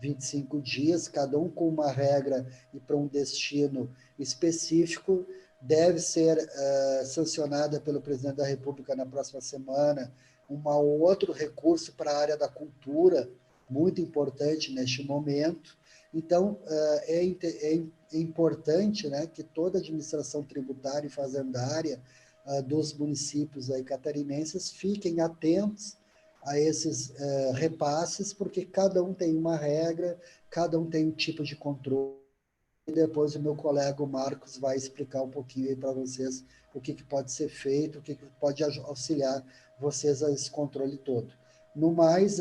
25 dias, cada um com uma regra e para um destino específico. Deve ser sancionada pelo presidente da República na próxima semana outro recurso para a área da cultura, muito importante neste momento. Então, é importante, né, que toda a administração tributária e fazendária dos municípios aí catarinenses fiquem atentos a esses repasses, porque cada um tem uma regra, cada um tem um tipo de controle, e depois o meu colega o Marcos vai explicar um pouquinho aí para vocês o que pode ser feito, o que pode auxiliar vocês a esse controle todo. No mais,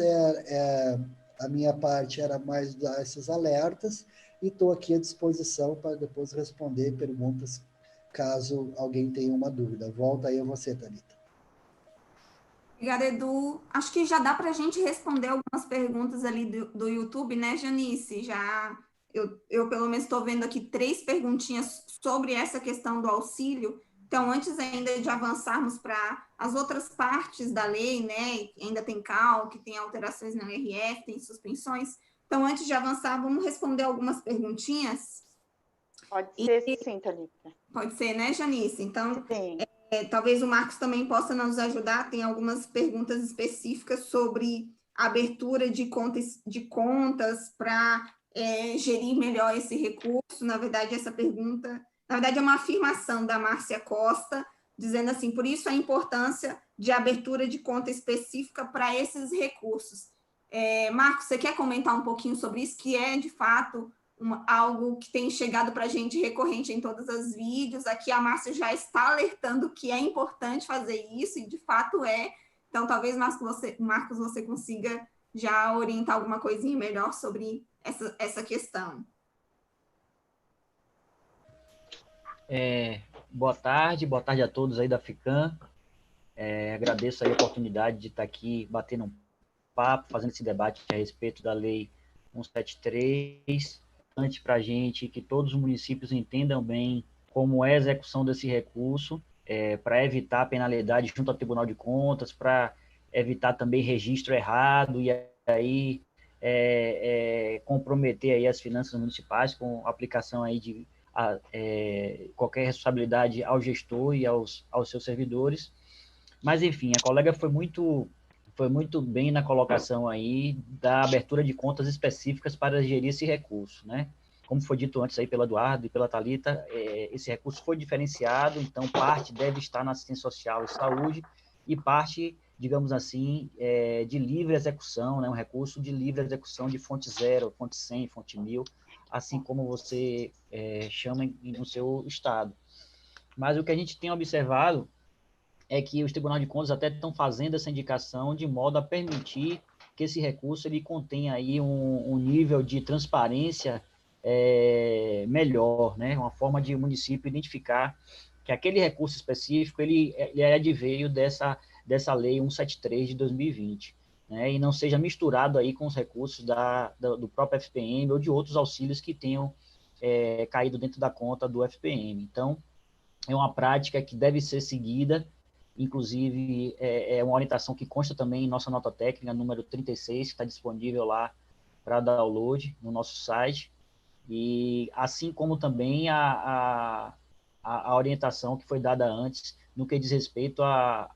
a minha parte era mais dar esses alertas, e estou aqui à disposição para depois responder perguntas, caso alguém tenha uma dúvida. Volta aí a você, Thalita. Obrigada, Edu. Acho que já dá para a gente responder algumas perguntas ali do YouTube, né, Janice? Eu pelo menos estou vendo aqui 3 perguntinhas sobre essa questão do auxílio. Então, antes ainda de avançarmos para as outras partes da lei, né, ainda tem CALC, tem alterações na URF, tem suspensões. Então, antes de avançar, vamos responder algumas perguntinhas? Pode ser, sim, Thalita. Pode ser, né, Janice? Então, sim. Talvez o Marcos também possa nos ajudar. Tem algumas perguntas específicas sobre a abertura de contas para gerir melhor esse recurso. Na verdade, essa pergunta, na verdade, é uma afirmação da Márcia Costa, dizendo assim, por isso a importância de abertura de conta específica para esses recursos. Marcos, você quer comentar um pouquinho sobre isso, que é, de fato, algo que tem chegado para a gente recorrente em todos os vídeos. Aqui a Márcia já está alertando que é importante fazer isso, e de fato é. Então, talvez, Marcos, você consiga já orientar alguma coisinha melhor sobre essa questão. Boa tarde a todos aí da FECAM. Agradeço aí a oportunidade de estar aqui batendo um papo, fazendo esse debate a respeito da Lei 173, para a gente que todos os municípios entendam bem como é a execução desse recurso, para evitar penalidade junto ao Tribunal de Contas, para evitar também registro errado e aí comprometer aí as finanças municipais com aplicação aí de qualquer responsabilidade ao gestor e aos seus servidores. Mas, enfim, a colega foi muito bem na colocação aí da abertura de contas específicas para gerir esse recurso, né? Como foi dito antes aí pela Eduardo e pela Thalita, esse recurso foi diferenciado, então parte deve estar na assistência social e saúde e parte, digamos assim, de livre execução, né? Um recurso de livre execução de fonte 0, fonte 100, fonte 1000, assim como você chama no seu estado. Mas o que a gente tem observado é que os tribunais de contas até estão fazendo essa indicação de modo a permitir que esse recurso ele contenha aí um nível de transparência melhor, né? Uma forma de o município identificar que aquele recurso específico ele adveio dessa lei 173 de 2020, né? E não seja misturado aí com os recursos do próprio FPM ou de outros auxílios que tenham caído dentro da conta do FPM. Então, é uma prática que deve ser seguida. Inclusive, é uma orientação que consta também em nossa nota técnica, número 36, que está disponível lá para download no nosso site, e assim como também a orientação que foi dada antes, no que diz respeito à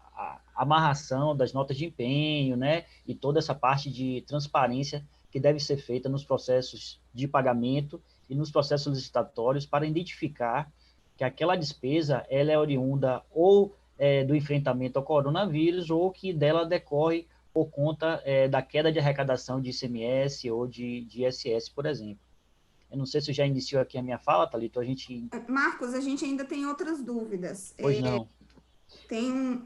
amarração das notas de empenho, né, e toda essa parte de transparência que deve ser feita nos processos de pagamento e nos processos licitatórios para identificar que aquela despesa ela é oriunda ou do enfrentamento ao coronavírus, ou que dela decorre por conta da queda de arrecadação de ICMS ou de ISS, por exemplo. Eu não sei se já iniciou aqui a minha fala, Thalita, Marcos, a gente ainda tem outras dúvidas. Pois não. Tem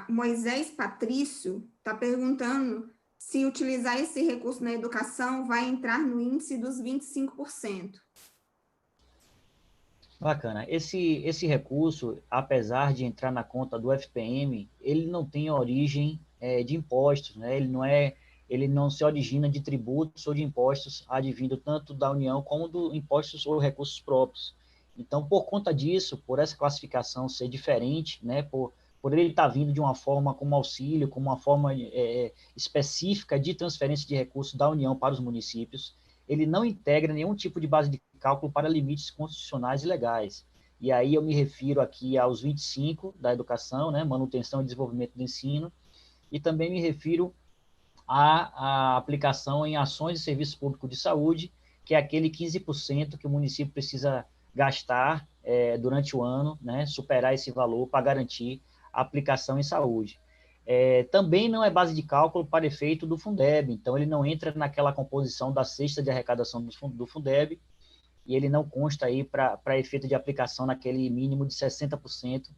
Moisés Patrício está perguntando se utilizar esse recurso na educação vai entrar no índice dos 25%. Bacana. Esse recurso, apesar de entrar na conta do FPM, ele não tem origem de impostos, né? Ele não se origina de tributos ou de impostos advindo tanto da União como de impostos ou recursos próprios. Então, por conta disso, por essa classificação ser diferente, né? Por ele estar vindo de uma forma como auxílio, como uma forma específica de transferência de recursos da União para os municípios, ele não integra nenhum tipo de base de cálculo para limites constitucionais e legais. E aí eu me refiro aqui aos 25 da educação, né, manutenção e desenvolvimento do ensino, e também me refiro à aplicação em ações de serviço público de saúde, que é aquele 15% que o município precisa gastar durante o ano, né, superar esse valor para garantir a aplicação em saúde. Também não é base de cálculo para efeito do Fundeb, então ele não entra naquela composição da cesta de arrecadação do Fundeb, e ele não consta aí para efeito de aplicação naquele mínimo de 60%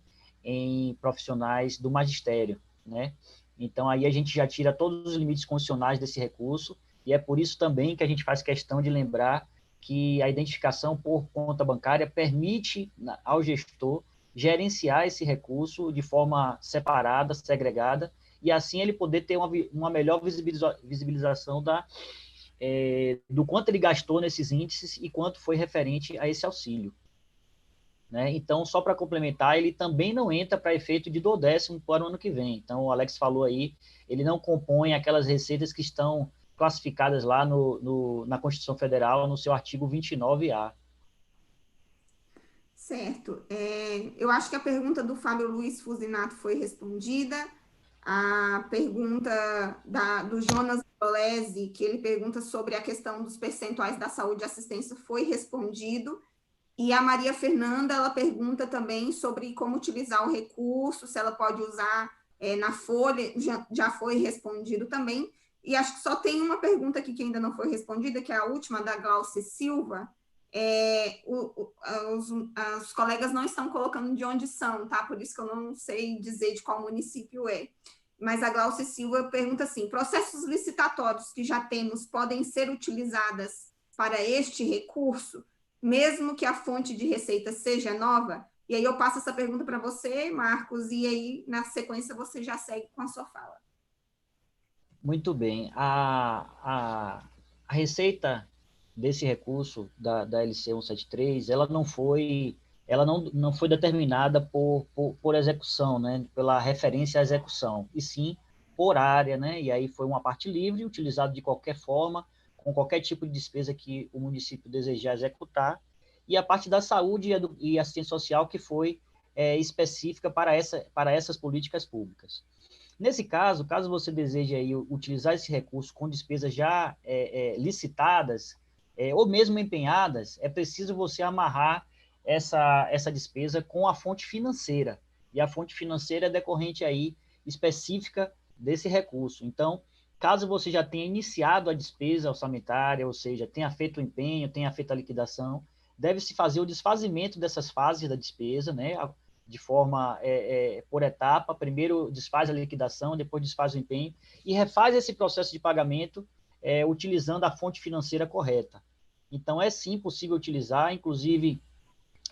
em profissionais do magistério, né? Então, aí a gente já tira todos os limites constitucionais desse recurso, e é por isso também que a gente faz questão de lembrar que a identificação por conta bancária permite ao gestor gerenciar esse recurso de forma separada, segregada, e assim ele poder ter uma melhor visibilização do quanto ele gastou nesses índices e quanto foi referente a esse auxílio. Né? Então, só para complementar, ele também não entra para efeito de 12º para o ano que vem. Então, o Alex falou aí, ele não compõe aquelas receitas que estão classificadas lá na Constituição Federal, no seu artigo 29A. Certo. Eu acho que a pergunta do Fábio Luiz Fusinato foi respondida. A pergunta do Jonas Dolese, que ele pergunta sobre a questão dos percentuais da saúde e assistência, foi respondido. E a Maria Fernanda, ela pergunta também sobre como utilizar o recurso, se ela pode usar na folha, já foi respondido também. E acho que só tem uma pergunta aqui que ainda não foi respondida, que é a última, da Glauce Silva. Os colegas não estão colocando de onde são, tá? Por isso que eu não sei dizer de qual município é. Mas a Glauce Silva pergunta assim: processos licitatórios que já temos podem ser utilizadas para este recurso, mesmo que a fonte de receita seja nova? E aí eu passo essa pergunta para você, Marcos, e aí, na sequência, você já segue com a sua fala. Muito bem. A receita desse recurso da LC 173, ela não foi determinada por execução, né, pela referência à execução, e sim por área, né, e aí foi uma parte livre, utilizado de qualquer forma, com qualquer tipo de despesa que o município desejar executar, e a parte da saúde e assistência social que foi específica para essas políticas públicas. Nesse caso você deseja aí utilizar esse recurso com despesas já licitadas, ou mesmo empenhadas, é preciso você amarrar essa despesa com a fonte financeira, e a fonte financeira é decorrente aí específica desse recurso. Então, caso você já tenha iniciado a despesa orçamentária, ou seja, tenha feito o empenho, tenha feito a liquidação, deve-se fazer o desfazimento dessas fases da despesa, né, de forma por etapa. Primeiro desfaz a liquidação, depois desfaz o empenho, e refaz esse processo de pagamento utilizando a fonte financeira correta. Então, é sim possível utilizar, inclusive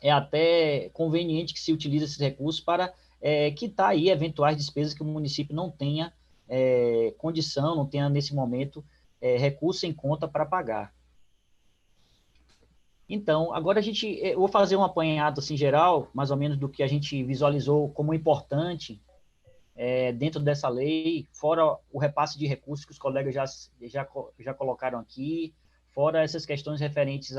é até conveniente que se utilize esses recursos para quitar aí eventuais despesas que o município não tenha condição, não tenha nesse momento recurso em conta para pagar. Então, agora eu vou fazer um apanhado assim, geral, mais ou menos do que a gente visualizou como importante dentro dessa lei, fora o repasse de recursos que os colegas já colocaram aqui, fora essas questões referentes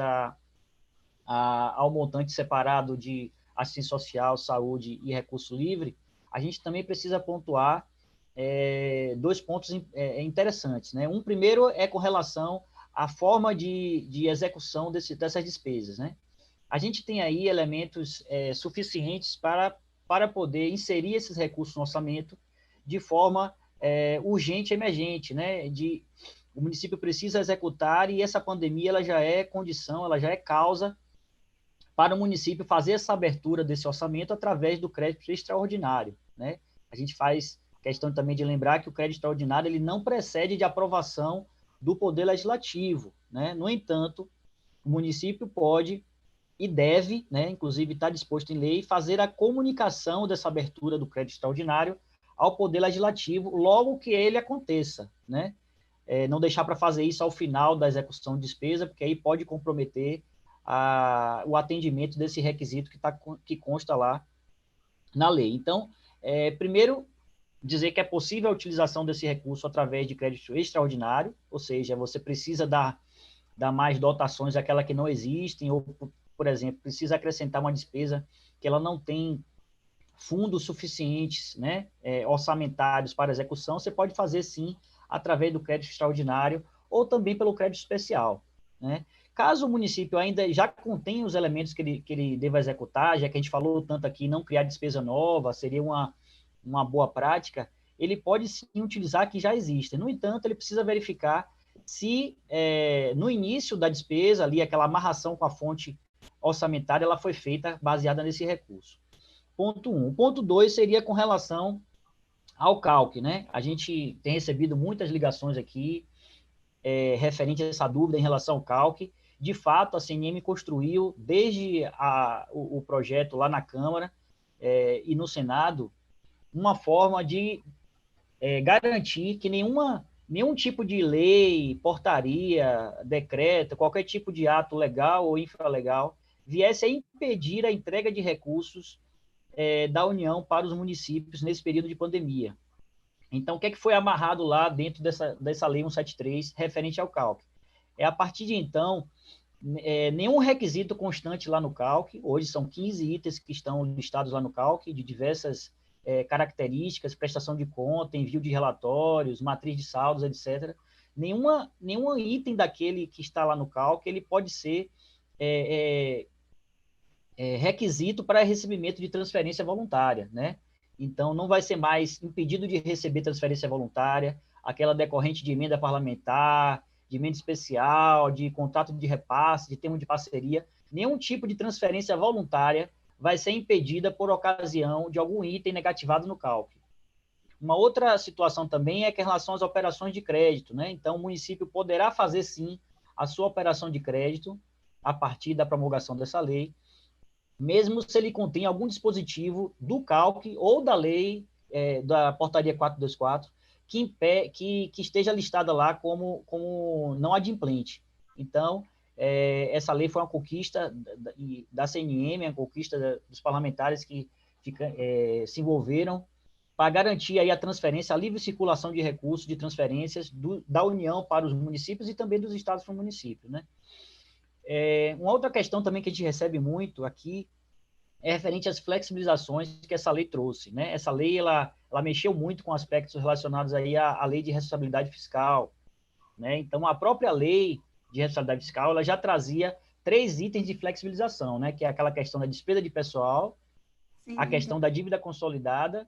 ao montante separado de assistência social, saúde e recurso livre, a gente também precisa pontuar dois pontos interessantes, né? Um primeiro é com relação à forma de execução dessas despesas, né? A gente tem aí elementos suficientes para poder inserir esses recursos no orçamento de forma urgente e emergente, né? O município precisa executar, e essa pandemia ela já é condição, ela já é causa para o município fazer essa abertura desse orçamento através do crédito extraordinário, né? A gente faz questão também de lembrar que o crédito extraordinário ele não precede de aprovação do Poder Legislativo, né? No entanto, o município pode e deve, né, inclusive está disposto em lei, fazer a comunicação dessa abertura do crédito extraordinário ao Poder Legislativo logo que ele aconteça, né? Não deixar para fazer isso ao final da execução de despesa, porque aí pode comprometer o atendimento desse requisito que consta lá na lei. Então, primeiro, dizer que é possível a utilização desse recurso através de crédito extraordinário, ou seja, você precisa dar mais dotações àquela que não existem, ou, por exemplo, precisa acrescentar uma despesa que ela não tem fundos suficientes, né, orçamentários para execução, você pode fazer sim através do crédito extraordinário ou também pelo crédito especial, né? Caso o município ainda já contenha os elementos que ele deva executar, já que a gente falou tanto aqui, não criar despesa nova, seria uma boa prática, ele pode sim utilizar que já existem. No entanto, ele precisa verificar se no início da despesa, ali, aquela amarração com a fonte orçamentária, ela foi feita baseada nesse recurso. Ponto 1. Ponto 2 seria com relação ao CALC, né? A gente tem recebido muitas ligações aqui referente a essa dúvida em relação ao CALC. De fato, a CNM construiu, desde o projeto lá na Câmara e no Senado, uma forma de garantir que nenhum tipo de lei, portaria, decreto, qualquer tipo de ato legal ou infralegal viesse a impedir a entrega de recursos da União para os municípios nesse período de pandemia. Então, o que foi amarrado lá dentro dessa Lei 173, referente ao CALC? A partir de então, nenhum requisito constante lá no CALC, hoje são 15 itens que estão listados lá no CALC, de diversas características, prestação de conta, envio de relatórios, matriz de saldos, etc. Nenhum item daquele que está lá no CALC, ele pode ser requisito para recebimento de transferência voluntária, né? Então, não vai ser mais impedido de receber transferência voluntária, aquela decorrente de emenda parlamentar, de emenda especial, de contrato de repasse, de termo de parceria. Nenhum tipo de transferência voluntária vai ser impedida por ocasião de algum item negativado no CALC. Uma outra situação também é que em relação às operações de crédito, né? Então, o município poderá fazer, sim, a sua operação de crédito a partir da promulgação dessa lei, mesmo se ele contém algum dispositivo do CALC ou da lei, da portaria 424, que esteja listada lá como não adimplente. Então, essa lei foi uma conquista da CNM, uma conquista dos parlamentares que se envolveram para garantir aí a transferência, a livre circulação de recursos, de transferências da União para os municípios e também dos estados para o município, né? Uma outra questão também que a gente recebe muito aqui é referente às flexibilizações que essa lei trouxe, né? Essa lei, ela mexeu muito com aspectos relacionados aí à lei de responsabilidade fiscal, né? Então, a própria lei de responsabilidade fiscal, ela já trazia 3 itens de flexibilização, né? Que é aquela questão da despesa de pessoal, sim, a questão da dívida consolidada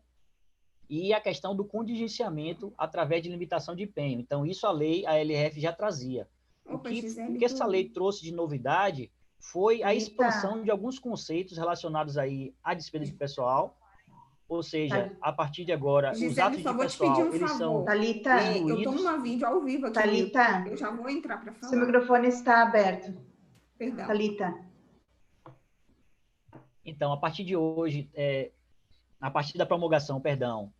e a questão do contingenciamento através de limitação de empenho. Então, isso a LRF já trazia. O que essa lei trouxe de novidade foi a expansão de alguns conceitos relacionados aí à despesa de pessoal, ou seja, a partir de agora, Gisele, os atos de pessoal, eles são Thalita, eu estou numa vídeo ao vivo aqui. Thalita, eu já vou entrar para falar. Seu microfone está aberto. Perdão. Thalita. Então, a partir de hoje, a partir da promulgação, perdão,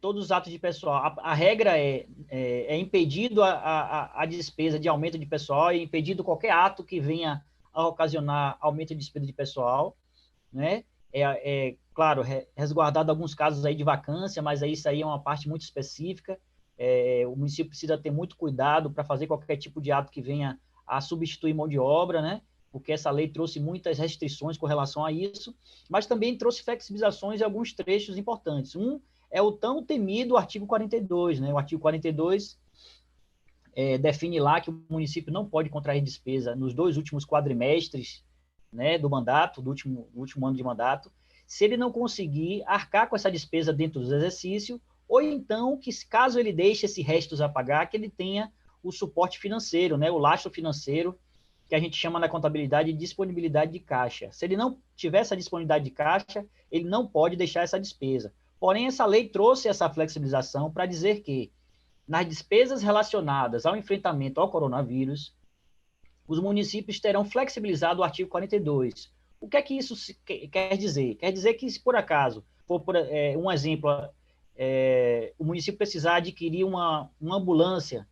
todos os atos de pessoal, a regra é impedido a despesa de aumento de pessoal, e impedido qualquer ato que venha a ocasionar aumento de despesa de pessoal, né? Claro, resguardado alguns casos aí de vacância, mas aí isso aí é uma parte muito específica. O município precisa ter muito cuidado para fazer qualquer tipo de ato que venha a substituir mão de obra, né? Porque essa lei trouxe muitas restrições com relação a isso, mas também trouxe flexibilizações em alguns trechos importantes. Um é o tão temido artigo 42, né? O artigo 42 define lá que o município não pode contrair despesa nos 2 últimos quadrimestres, né, do mandato, do último ano de mandato, se ele não conseguir arcar com essa despesa dentro do exercício, ou então que, caso ele deixe esses restos a pagar, que ele tenha o suporte financeiro, né, o lastro financeiro, que a gente chama na contabilidade de disponibilidade de caixa. Se ele não tiver essa disponibilidade de caixa, ele não pode deixar essa despesa. Porém, essa lei trouxe essa flexibilização para dizer que, nas despesas relacionadas ao enfrentamento ao coronavírus, os municípios terão flexibilizado o artigo 42. O que é que isso quer dizer? Quer dizer que, se por acaso, for um exemplo, o município precisar adquirir uma ambulância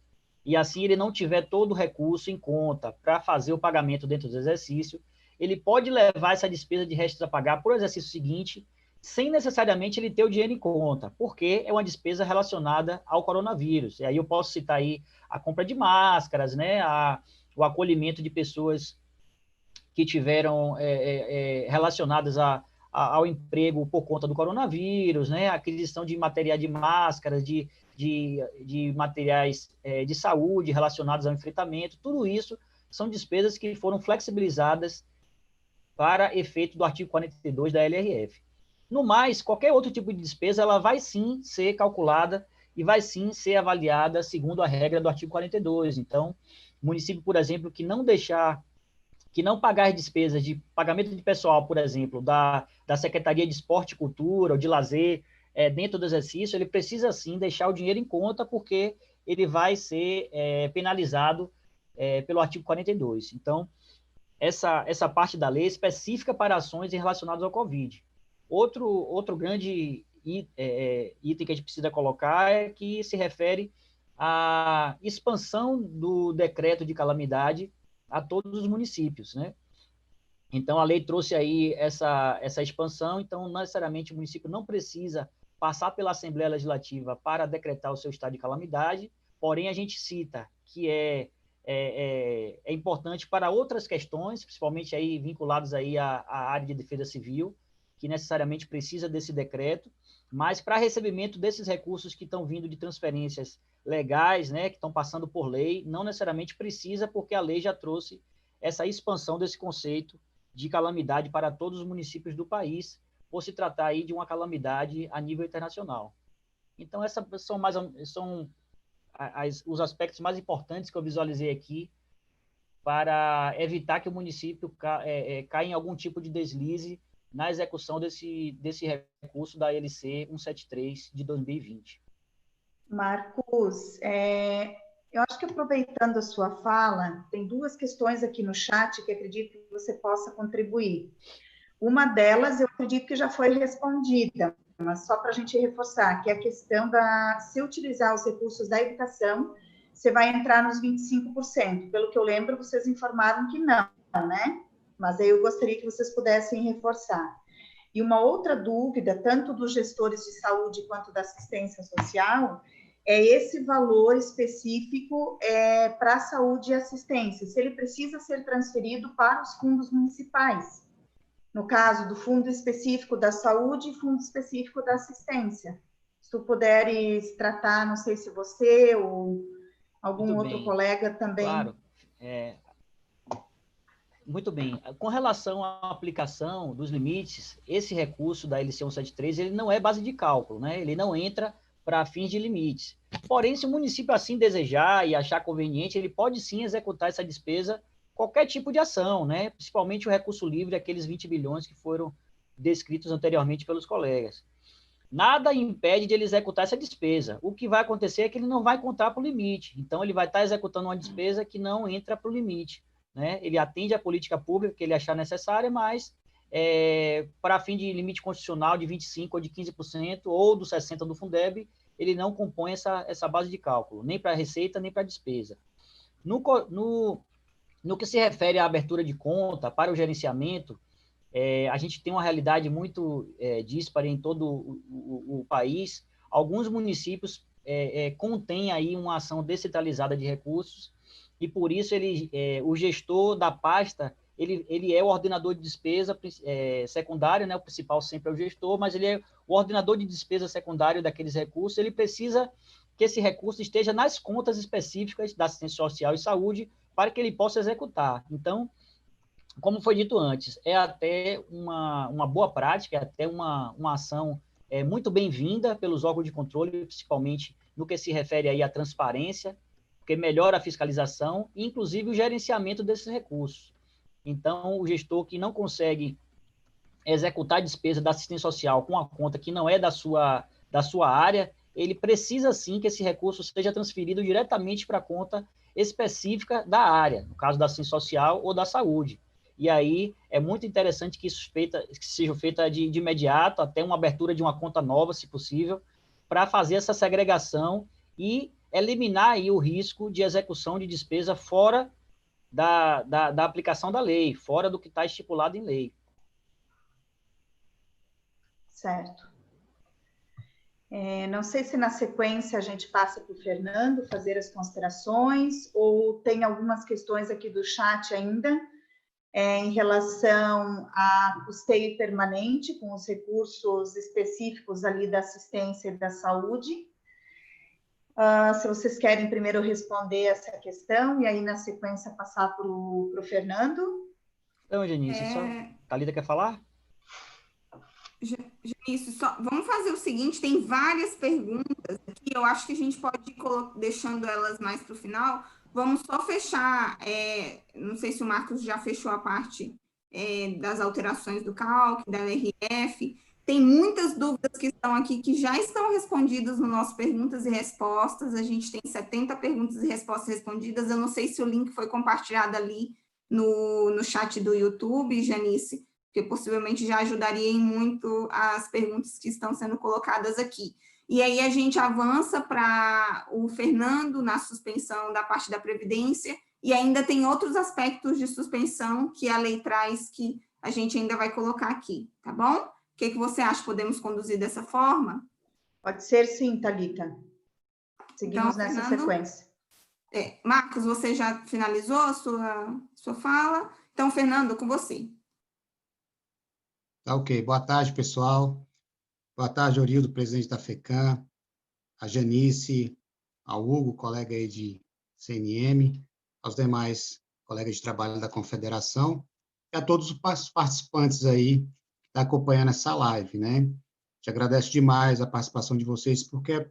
e assim ele não tiver todo o recurso em conta para fazer o pagamento dentro do exercício, ele pode levar essa despesa de restos a pagar para o exercício seguinte, sem necessariamente ele ter o dinheiro em conta, porque é uma despesa relacionada ao coronavírus. E aí eu posso citar aí a compra de máscaras, né, o acolhimento de pessoas que tiveram relacionadas ao emprego por conta do coronavírus, né, a aquisição de material de máscaras, de materiais de saúde relacionados ao enfrentamento, tudo isso são despesas que foram flexibilizadas para efeito do artigo 42 da LRF. No mais, qualquer outro tipo de despesa, ela vai sim ser calculada e vai sim ser avaliada segundo a regra do artigo 42. Então, o município, por exemplo, que não pagar despesas de pagamento de pessoal, por exemplo, da Secretaria de Esporte e Cultura ou de Lazer, dentro do exercício, ele precisa sim deixar o dinheiro em conta, porque ele vai ser penalizado pelo artigo 42. Então, essa parte da lei é específica para ações relacionadas ao Covid. Outro grande item que a gente precisa colocar é que se refere à expansão do decreto de calamidade a todos os municípios, né? Então, a lei trouxe aí essa expansão, então, não necessariamente o município não precisa passar pela Assembleia Legislativa para decretar o seu estado de calamidade, porém, a gente cita que é importante para outras questões, principalmente aí vinculadas aí à área de defesa civil, que necessariamente precisa desse decreto, mas para recebimento desses recursos que estão vindo de transferências legais, né, que estão passando por lei, não necessariamente precisa, porque a lei já trouxe essa expansão desse conceito de calamidade para todos os municípios do país, por se tratar aí de uma calamidade a nível internacional. Então, essas são os aspectos mais importantes que eu visualizei aqui para evitar que o município caia em algum tipo de deslize na execução desse recurso da LC 173 de 2020. Marcos, eu acho que aproveitando a sua fala, tem duas questões aqui no chat que acredito que você possa contribuir. Uma delas, eu acredito que já foi respondida, mas só para a gente reforçar, que é a questão se utilizar os recursos da educação, você vai entrar nos 25%. Pelo que eu lembro, vocês informaram que não, né? Mas aí eu gostaria que vocês pudessem reforçar. E uma outra dúvida, tanto dos gestores de saúde quanto da assistência social, é esse valor específico para a saúde e assistência, se ele precisa ser transferido para os fundos municipais. No caso do fundo específico da saúde e fundo específico da assistência. Se tu puderes tratar, não sei se você ou algum outro colega também. Claro. Muito bem. Com relação à aplicação dos limites, esse recurso da LC 173, ele não é base de cálculo, né? Ele não entra para fins de limites. Porém, se o município assim desejar e achar conveniente, ele pode sim executar essa despesa, qualquer tipo de ação, né? Principalmente o recurso livre, aqueles 20 bilhões que foram descritos anteriormente pelos colegas. Nada impede de ele executar essa despesa. O que vai acontecer é que ele não vai contar para o limite. Então, ele vai estar executando uma despesa que não entra para o limite, né? Ele atende à política pública que ele achar necessária, mas para fim de limite constitucional de 25% ou de 15%, ou do 60% do Fundeb, ele não compõe essa base de cálculo, nem para a receita, nem para a despesa. No que se refere à abertura de conta para o gerenciamento, a gente tem uma realidade muito díspare em todo o país. Alguns municípios contêm aí uma ação descentralizada de recursos, e por isso o gestor da pasta, ele é o ordenador de despesa secundário, né? O principal sempre é o gestor, mas ele é o ordenador de despesa secundário daqueles recursos. Ele precisa que esse recurso esteja nas contas específicas da assistência social e saúde para que ele possa executar. Então, como foi dito antes, é até uma boa prática, é até uma ação muito bem-vinda pelos órgãos de controle, principalmente no que se refere aí à transparência, porque melhora a fiscalização e, inclusive, o gerenciamento desses recursos. Então, o gestor que não consegue executar a despesa da assistência social com a conta que não é da sua área, ele precisa, sim, que esse recurso seja transferido diretamente para a conta específica da área, no caso da assistência social ou da saúde. E aí é muito interessante que isso seja feita de imediato, até uma abertura de uma conta nova, se possível, para fazer essa segregação e eliminar aí o risco de execução de despesa fora da aplicação da lei, fora do que está estipulado em lei. Certo. Não sei se na sequência a gente passa para o Fernando fazer as considerações, ou tem algumas questões aqui do chat ainda, em relação a custeio permanente, com os recursos específicos ali da assistência e da saúde. Se vocês querem primeiro responder essa questão e aí, na sequência, passar para o Fernando. Então, Janice, Thalita quer falar? Janice, vamos fazer o seguinte, tem várias perguntas aqui, eu acho que a gente pode ir deixando elas mais para o final. Vamos só fechar, não sei se o Marcos já fechou a parte das alterações do CALC, da LRF. Tem muitas dúvidas que estão aqui que já estão respondidas no nosso perguntas e respostas. A gente tem 70 perguntas e respostas respondidas. Eu não sei se o link foi compartilhado ali no chat do YouTube, Janice, porque possivelmente já ajudaria em muito as perguntas que estão sendo colocadas aqui. E aí a gente avança para o Fernando na suspensão da parte da Previdência, e ainda tem outros aspectos de suspensão que a lei traz que a gente ainda vai colocar aqui, tá bom? O que você acha? Podemos conduzir dessa forma? Pode ser sim, Thalita. Seguimos então, nessa Fernando, sequência. Marcos, você já finalizou a sua fala? Então, Fernando, com você. Tá, ok. Boa tarde, pessoal. Boa tarde, Orildo, presidente da FECAM, a Janice, ao Hugo, colega aí de CNM, aos demais colegas de trabalho da Confederação, e a todos os participantes aí que estão acompanhando essa live, né? Te agradeço demais a participação de vocês, porque,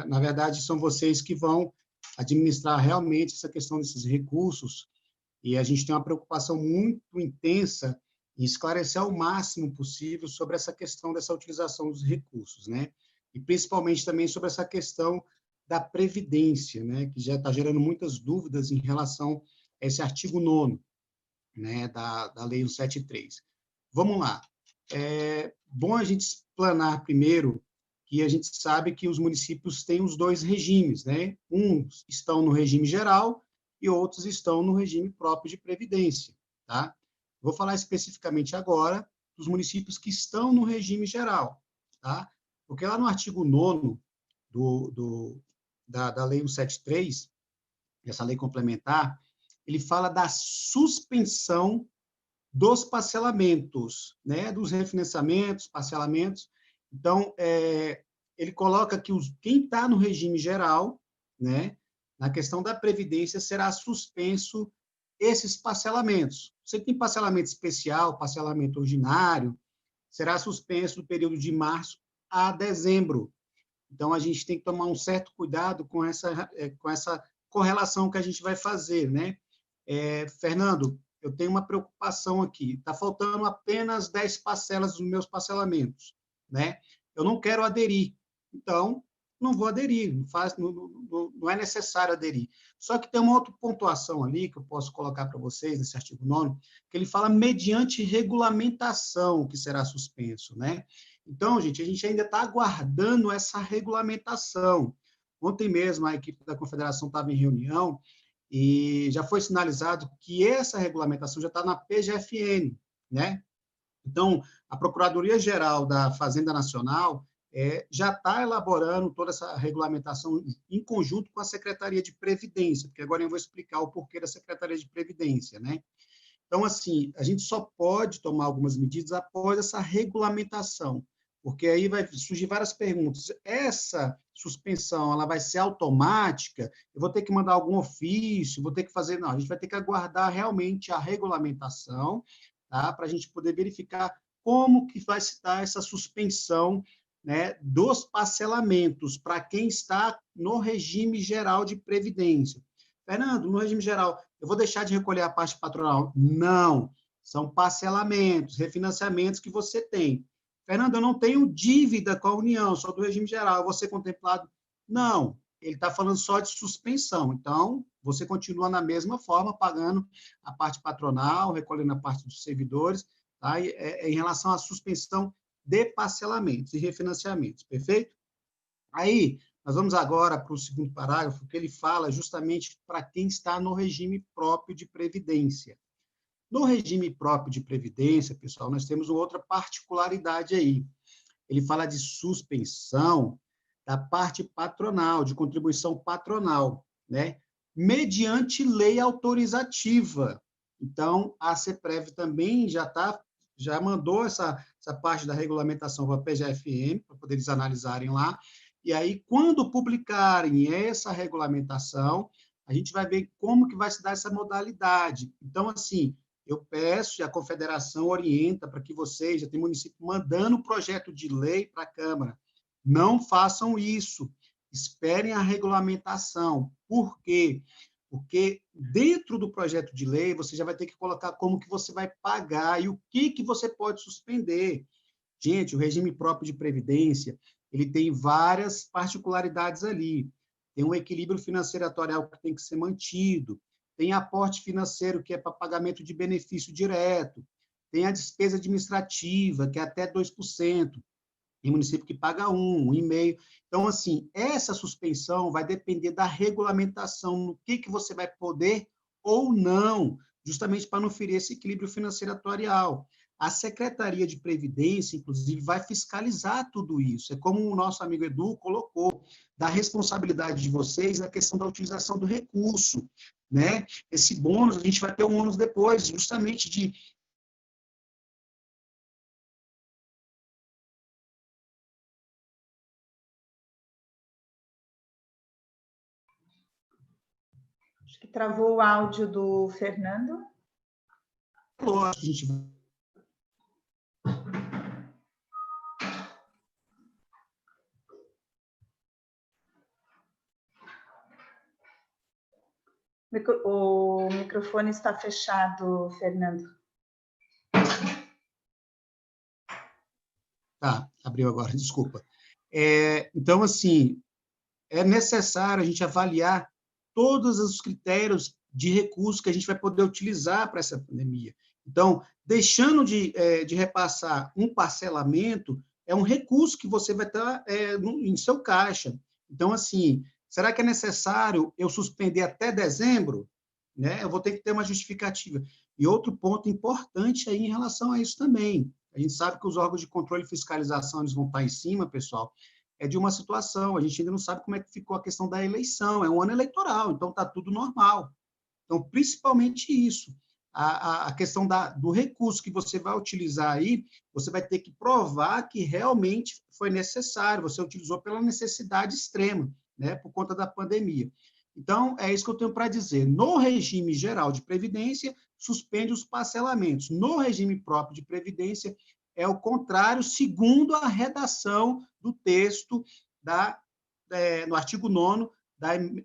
na verdade, são vocês que vão administrar realmente essa questão desses recursos, e a gente tem uma preocupação muito intensa em esclarecer ao máximo possível sobre essa questão dessa utilização dos recursos, né? E principalmente também sobre essa questão da previdência, né? Que já está gerando muitas dúvidas em relação a esse artigo 9º, né? Da Lei 173. Vamos lá. É bom a gente explanar primeiro que a gente sabe que os municípios têm os dois regimes, né? Uns estão no regime geral e outros estão no regime próprio de previdência, tá? Vou falar especificamente agora dos municípios que estão no regime geral, tá? Porque lá no artigo 9º da Lei 173, essa lei complementar, ele fala da suspensão dos parcelamentos, né? Dos refinanciamentos, parcelamentos. Então, ele coloca que quem está no regime geral, né? Na questão da Previdência, será suspenso esses parcelamentos. Você tem parcelamento especial, parcelamento ordinário, será suspenso no período de março a dezembro. Então, a gente tem que tomar um certo cuidado com essa correlação que a gente vai fazer, né? Fernando, eu tenho uma preocupação aqui. Está faltando apenas 10 parcelas dos meus parcelamentos, né? Eu não quero aderir. Então, não vou aderir, não é necessário aderir. Só que tem uma outra pontuação ali, que eu posso colocar para vocês, nesse artigo 9º, que ele fala mediante regulamentação que será suspenso, né? Então, gente, a gente ainda está aguardando essa regulamentação. Ontem mesmo, a equipe da Confederação estava em reunião e já foi sinalizado que essa regulamentação já está na PGFN, né? Então, a Procuradoria-Geral da Fazenda Nacional já está elaborando toda essa regulamentação em conjunto com a Secretaria de Previdência, porque agora eu vou explicar o porquê da Secretaria de Previdência, né? Então, assim, a gente só pode tomar algumas medidas após essa regulamentação, porque aí vai surgir várias perguntas. Essa suspensão, ela vai ser automática? Eu vou ter que mandar algum ofício? Vou ter que fazer? Não, a gente vai ter que aguardar realmente a regulamentação, tá? Para a gente poder verificar como que vai se dar essa suspensão, né, dos parcelamentos para quem está no regime geral de previdência. Fernando, no regime geral, eu vou deixar de recolher a parte patronal? Não, são parcelamentos, refinanciamentos que você tem. Fernando, eu não tenho dívida com a União, sou do regime geral, eu vou ser contemplado? Não, ele está falando só de suspensão, então você continua na mesma forma, pagando a parte patronal, recolhendo a parte dos servidores, tá? Em relação à suspensão de parcelamentos e refinanciamentos, perfeito? Aí, nós vamos agora para o segundo parágrafo, que ele fala justamente para quem está no regime próprio de previdência. No regime próprio de previdência, pessoal, nós temos uma outra particularidade aí. Ele fala de suspensão da parte patronal, de contribuição patronal, né? Mediante lei autorizativa. Então, a CEPREV também já mandou essa parte da regulamentação para a PGFM, para poder eles analisarem lá, E aí, quando publicarem essa regulamentação, a gente vai ver como que vai se dar essa modalidade. Então, assim, eu peço e a Confederação orienta para que vocês, já tem município mandando projeto de lei para a Câmara, não façam isso, esperem a regulamentação. Por quê? Porque dentro do projeto de lei, você já vai ter que colocar como que você vai pagar e o que você pode suspender. Gente, o regime próprio de previdência, ele tem várias particularidades ali. Tem um equilíbrio financeiro atuarial que tem que ser mantido, tem aporte financeiro, que é para pagamento de benefício direto, tem a despesa administrativa, que é até 2%, tem município que paga 1,5%. Então, assim, essa suspensão vai depender da regulamentação, no que você vai poder ou não, justamente para não ferir esse equilíbrio financeiro atuarial. A Secretaria de Previdência, inclusive, vai fiscalizar tudo isso. É como o nosso amigo Edu colocou, da responsabilidade de vocês na questão da utilização do recurso, né? Esse bônus, a gente vai ter um ônus depois, justamente de... Acho que travou o áudio do Fernando. A gente O microfone está fechado, Fernando. Tá, abriu agora, desculpa. Então, assim, é necessário a gente avaliar todos os critérios de recursos que a gente vai poder utilizar para essa pandemia. Então, deixando de repassar um parcelamento, é um recurso que você vai estar em seu caixa. Então, assim, será que é necessário eu suspender até dezembro? Né? Eu vou ter que ter uma justificativa. E outro ponto importante aí em relação a isso também. A gente sabe que os órgãos de controle e fiscalização eles vão estar em cima, pessoal, de uma situação. A gente ainda não sabe como é que ficou a questão da eleição. É um ano eleitoral, então está tudo normal. Então, principalmente isso. A questão do recurso que você vai utilizar aí, você vai ter que provar que realmente foi necessário, você utilizou pela necessidade extrema, né, por conta da pandemia. Então, é isso que eu tenho para dizer. No regime geral de previdência, suspende os parcelamentos. No regime próprio de previdência, é o contrário, segundo a redação do texto no artigo 9º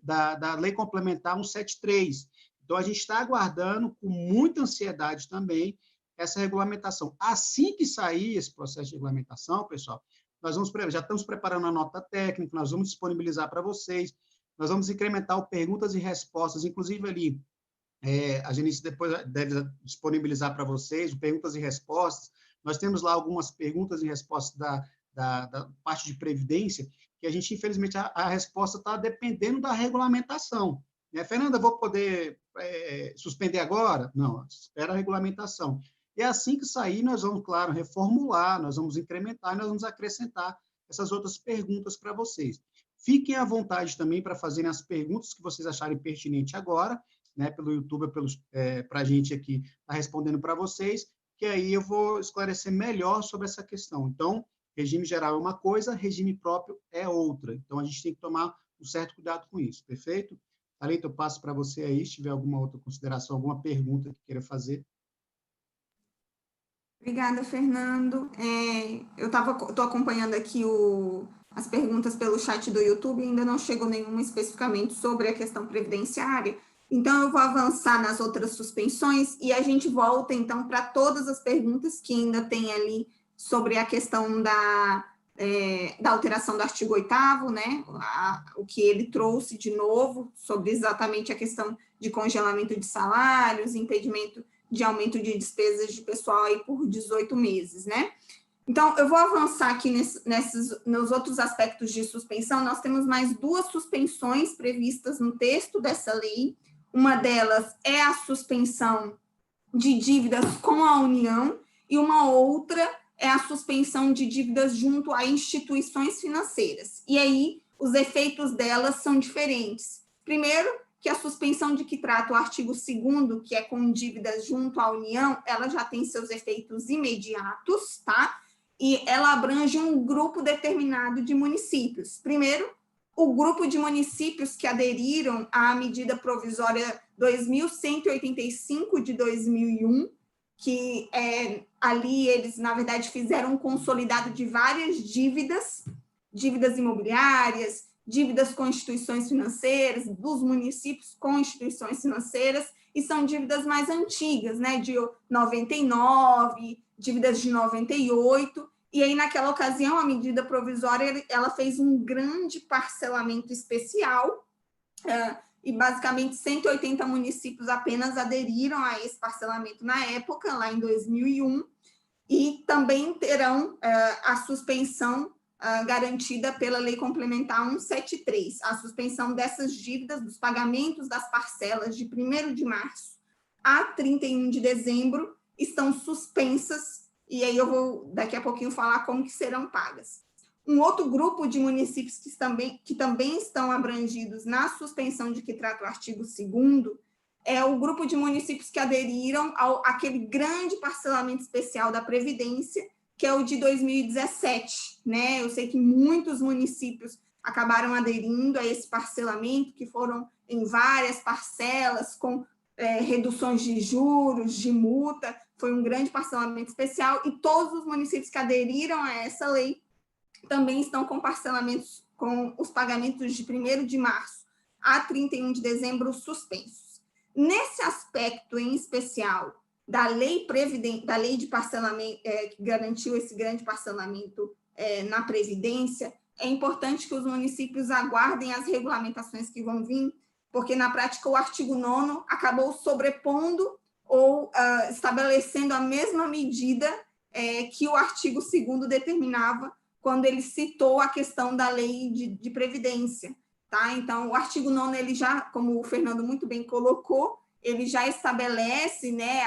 da Lei Complementar 173. Então, a gente está aguardando com muita ansiedade também essa regulamentação. Assim que sair esse processo de regulamentação, pessoal, já estamos preparando a nota técnica, nós vamos disponibilizar para vocês, nós vamos incrementar o perguntas e respostas, inclusive ali, a Janice depois deve disponibilizar para vocês o perguntas e respostas. Nós temos lá algumas perguntas e respostas da parte de previdência, que a gente, infelizmente, a resposta está dependendo da regulamentação. Fernanda, vou poder suspender agora? Não, espera a regulamentação. E assim que sair, nós vamos, claro, reformular, nós vamos incrementar, nós vamos acrescentar essas outras perguntas para vocês. Fiquem à vontade também para fazerem as perguntas que vocês acharem pertinente agora, né, pelo YouTube, para a gente aqui estar respondendo para vocês, que aí eu vou esclarecer melhor sobre essa questão. Então, regime geral é uma coisa, regime próprio é outra. Então, a gente tem que tomar um certo cuidado com isso, perfeito? Thalita, eu passo para você aí, se tiver alguma outra consideração, alguma pergunta que queira fazer. Obrigada, Fernando. Eu estou acompanhando aqui as perguntas pelo chat do YouTube, ainda não chegou nenhuma especificamente sobre a questão previdenciária, então eu vou avançar nas outras suspensões e a gente volta, então, para todas as perguntas que ainda tem ali sobre a questão da alteração do artigo 8º, né, o que ele trouxe de novo sobre exatamente a questão de congelamento de salários, impedimento de aumento de despesas de pessoal aí por 18 meses, né? Então, eu vou avançar aqui nos outros aspectos de suspensão. Nós temos mais 2 suspensões previstas no texto dessa lei. Uma delas é a suspensão de dívidas com a União e uma outra é a suspensão de dívidas junto a instituições financeiras. E aí, os efeitos delas são diferentes. Primeiro, que a suspensão de que trata o artigo 2º, que é com dívidas junto à União, ela já tem seus efeitos imediatos, tá? e ela abrange um grupo determinado de municípios. Primeiro, o grupo de municípios que aderiram à medida provisória 2185 de 2001, que ali eles, na verdade, fizeram um consolidado de várias dívidas imobiliárias, dívidas com instituições financeiras, dos municípios com instituições financeiras, e são dívidas mais antigas, né, de 99, dívidas de 98, e aí, naquela ocasião, a medida provisória, ela fez um grande parcelamento especial, e basicamente 180 municípios apenas aderiram a esse parcelamento na época, lá em 2001, e também terão a suspensão garantida pela Lei Complementar 173, a suspensão dessas dívidas, dos pagamentos das parcelas de 1º de março a 31 de dezembro, estão suspensas, e aí eu vou daqui a pouquinho falar como que serão pagas. Um outro grupo de municípios que também estão abrangidos na suspensão de que trata o artigo 2º é o grupo de municípios que aderiram àquele grande parcelamento especial da Previdência, que é o de 2017, né? Eu sei que muitos municípios acabaram aderindo a esse parcelamento, que foram em várias parcelas, com reduções de juros, de multa, foi um grande parcelamento especial, e todos os municípios que aderiram a essa lei também estão com parcelamentos, com os pagamentos de 1º de março a 31 de dezembro suspensos. Nesse aspecto em especial da lei de parcelamento, que garantiu esse grande parcelamento na Previdência, é importante que os municípios aguardem as regulamentações que vão vir, porque, na prática, o artigo 9º acabou sobrepondo ou estabelecendo a mesma medida que o artigo 2º determinava quando ele citou a questão da lei de Previdência. Tá? Então, o artigo 9º, ele já, como o Fernando muito bem colocou, ele já estabelece, né,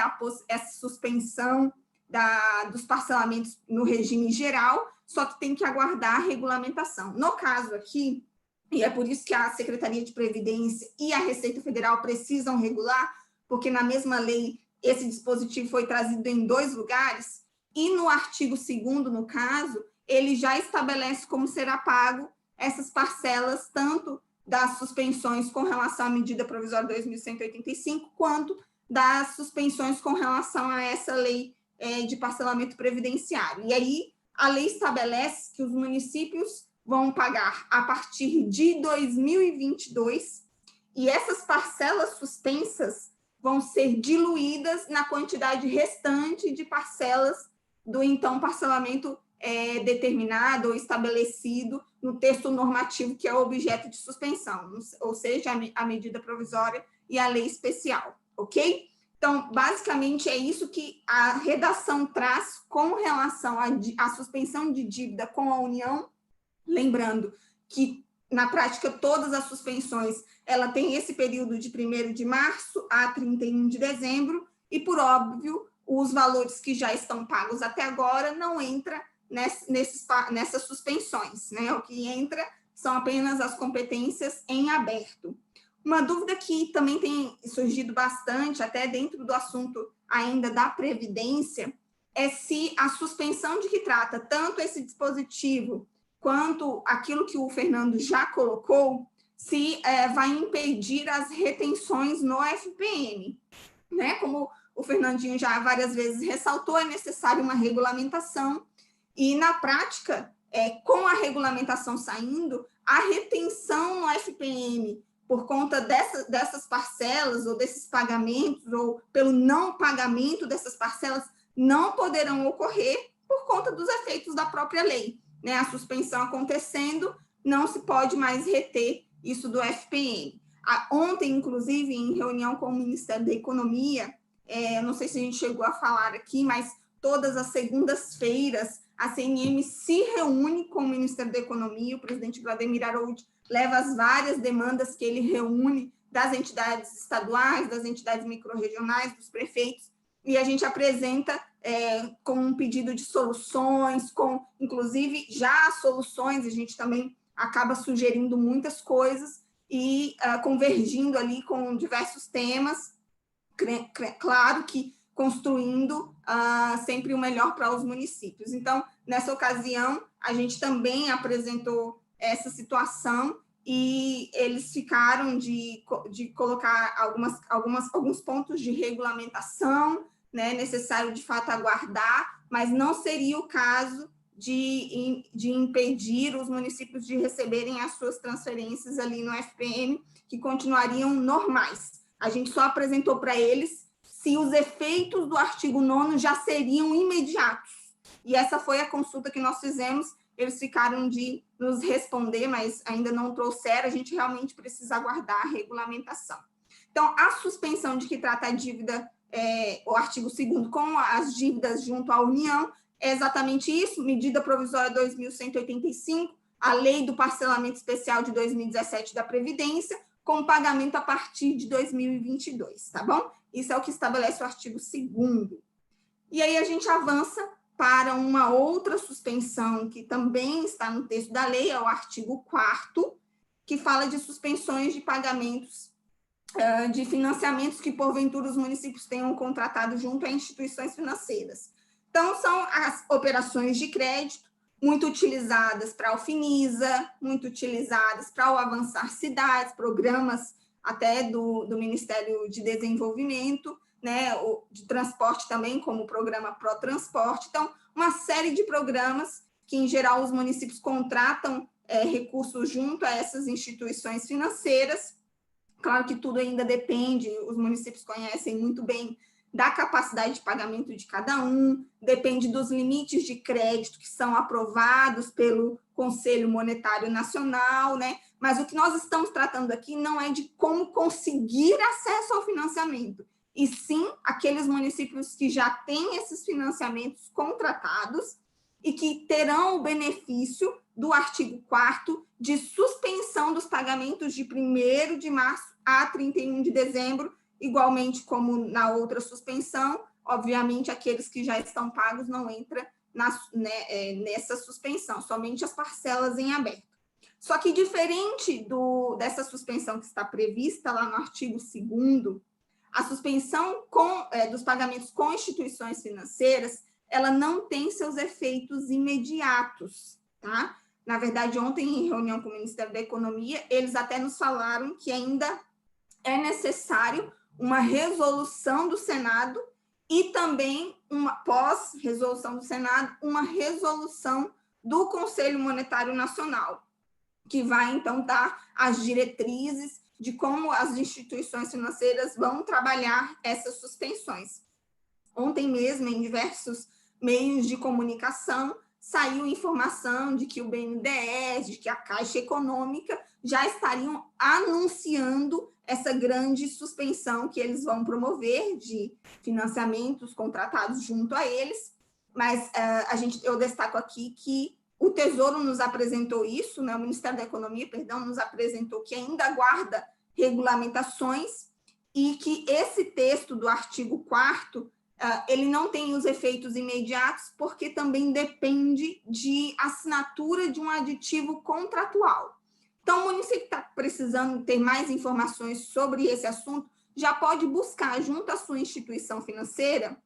essa suspensão dos parcelamentos no regime geral, só que tem que aguardar a regulamentação. No caso aqui, e é por isso que a Secretaria de Previdência e a Receita Federal precisam regular, porque na mesma lei esse dispositivo foi trazido em 2 lugares, e no artigo 2º, no caso, ele já estabelece como será pago essas parcelas, tanto das suspensões com relação à medida provisória 2185, quanto das suspensões com relação a essa lei de parcelamento previdenciário. E aí, a lei estabelece que os municípios vão pagar a partir de 2022, e essas parcelas suspensas vão ser diluídas na quantidade restante de parcelas do então parcelamento determinado ou estabelecido no texto normativo que é objeto de suspensão, ou seja, a medida provisória e a lei especial, ok? Então, basicamente, é isso que a redação traz com relação à suspensão de dívida com a União, lembrando que, na prática, todas as suspensões, ela tem esse período de 1º de março a 31 de dezembro, e, por óbvio, os valores que já estão pagos até agora não entram nessas suspensões, né? O que entra são apenas as competências em aberto. Uma dúvida que também tem surgido bastante, até dentro do assunto ainda da Previdência, é se a suspensão de que trata tanto esse dispositivo quanto aquilo que o Fernando já colocou, se vai impedir as retenções no FPM, né? Como o Fernandinho já várias vezes ressaltou, é necessário uma regulamentação, e, na prática, com a regulamentação saindo, a retenção no FPM, por conta dessas parcelas ou desses pagamentos, ou pelo não pagamento dessas parcelas, não poderão ocorrer por conta dos efeitos da própria lei, né? A suspensão acontecendo, não se pode mais reter isso do FPM. Ontem, inclusive, em reunião com o Ministério da Economia, não sei se a gente chegou a falar aqui, mas todas as segundas-feiras a CNM se reúne com o Ministério da Economia, o presidente Vladimir Araújo leva as várias demandas que ele reúne das entidades estaduais, das entidades microrregionais, dos prefeitos, e a gente apresenta com um pedido de soluções, com, inclusive, já soluções, a gente também acaba sugerindo muitas coisas e convergindo ali com diversos temas, claro que construindo sempre o melhor para os municípios. Então, nessa ocasião, a gente também apresentou essa situação e eles ficaram de colocar alguns pontos de regulamentação, né, necessário de fato aguardar, mas não seria o caso de impedir os municípios de receberem as suas transferências ali no FPM, que continuariam normais. A gente só apresentou para eles se os efeitos do artigo 9º já seriam imediatos. E essa foi a consulta que nós fizemos. Eles ficaram de nos responder, mas ainda não trouxeram. A gente realmente precisa aguardar a regulamentação. Então, a suspensão de que trata a dívida, o artigo 2º, com as dívidas junto à União, é exatamente isso, medida provisória 2.185, a lei do parcelamento especial de 2017 da Previdência, com pagamento a partir de 2022, tá bom? Isso é o que estabelece o artigo 2º. E aí a gente avança para uma outra suspensão que também está no texto da lei, é o artigo 4º, que fala de suspensões de pagamentos de financiamentos que, porventura, os municípios tenham contratado junto a instituições financeiras. Então, são as operações de crédito, muito utilizadas para a Alfinisa, muito utilizadas para o Avançar Cidades, programas até do Ministério de Desenvolvimento, né, de transporte também, como o programa ProTransporte. Então, uma série de programas que, em geral, os municípios contratam recursos junto a essas instituições financeiras. Claro que tudo ainda depende, os municípios conhecem muito bem da capacidade de pagamento de cada um, depende dos limites de crédito que são aprovados pelo Conselho Monetário Nacional, né? Mas o que nós estamos tratando aqui não é de como conseguir acesso ao financiamento, e sim aqueles municípios que já têm esses financiamentos contratados e que terão o benefício do artigo 4º de suspensão dos pagamentos de 1º de março a 31 de dezembro, igualmente como na outra suspensão. Obviamente, aqueles que já estão pagos não entram nessa suspensão, somente as parcelas em aberto. Só que, diferente dessa suspensão que está prevista lá no artigo 2º, a suspensão dos pagamentos com instituições financeiras, ela não tem seus efeitos imediatos, tá? Na verdade, ontem, em reunião com o Ministério da Economia, eles até nos falaram que ainda é necessário uma resolução do Senado e também, pós-resolução do Senado, uma resolução do Conselho Monetário Nacional, que vai, então, dar as diretrizes de como as instituições financeiras vão trabalhar essas suspensões. Ontem mesmo, em diversos meios de comunicação, saiu informação de que o BNDES, de que a Caixa Econômica já estariam anunciando essa grande suspensão que eles vão promover de financiamentos contratados junto a eles, mas eu destaco aqui que o Tesouro nos apresentou isso, né? O Ministério da Economia, nos apresentou que ainda aguarda regulamentações e que esse texto do artigo 4º, ele não tem os efeitos imediatos, porque também depende de assinatura de um aditivo contratual. Então, o município está precisando ter mais informações sobre esse assunto, já pode buscar junto à sua instituição financeira.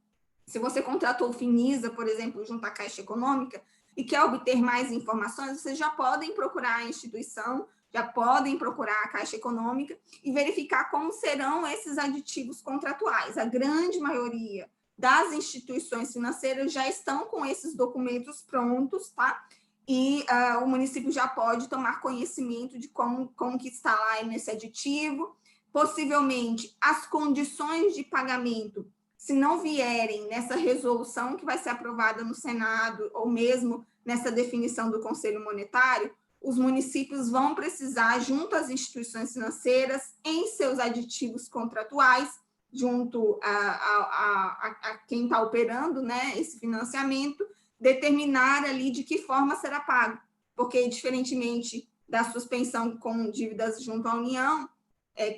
Se você contratou o Finisa, por exemplo, junto à Caixa Econômica, e quer obter mais informações, vocês já podem procurar a instituição, já podem procurar a Caixa Econômica e verificar como serão esses aditivos contratuais. A grande maioria das instituições financeiras já estão com esses documentos prontos, tá? E o município já pode tomar conhecimento de como que está lá nesse aditivo. Possivelmente, as condições de pagamento, se não vierem nessa resolução que vai ser aprovada no Senado, ou mesmo nessa definição do Conselho Monetário, os municípios vão precisar, junto às instituições financeiras, em seus aditivos contratuais, junto a quem está operando, né, esse financiamento, determinar ali de que forma será pago, porque, diferentemente da suspensão com dívidas junto à União,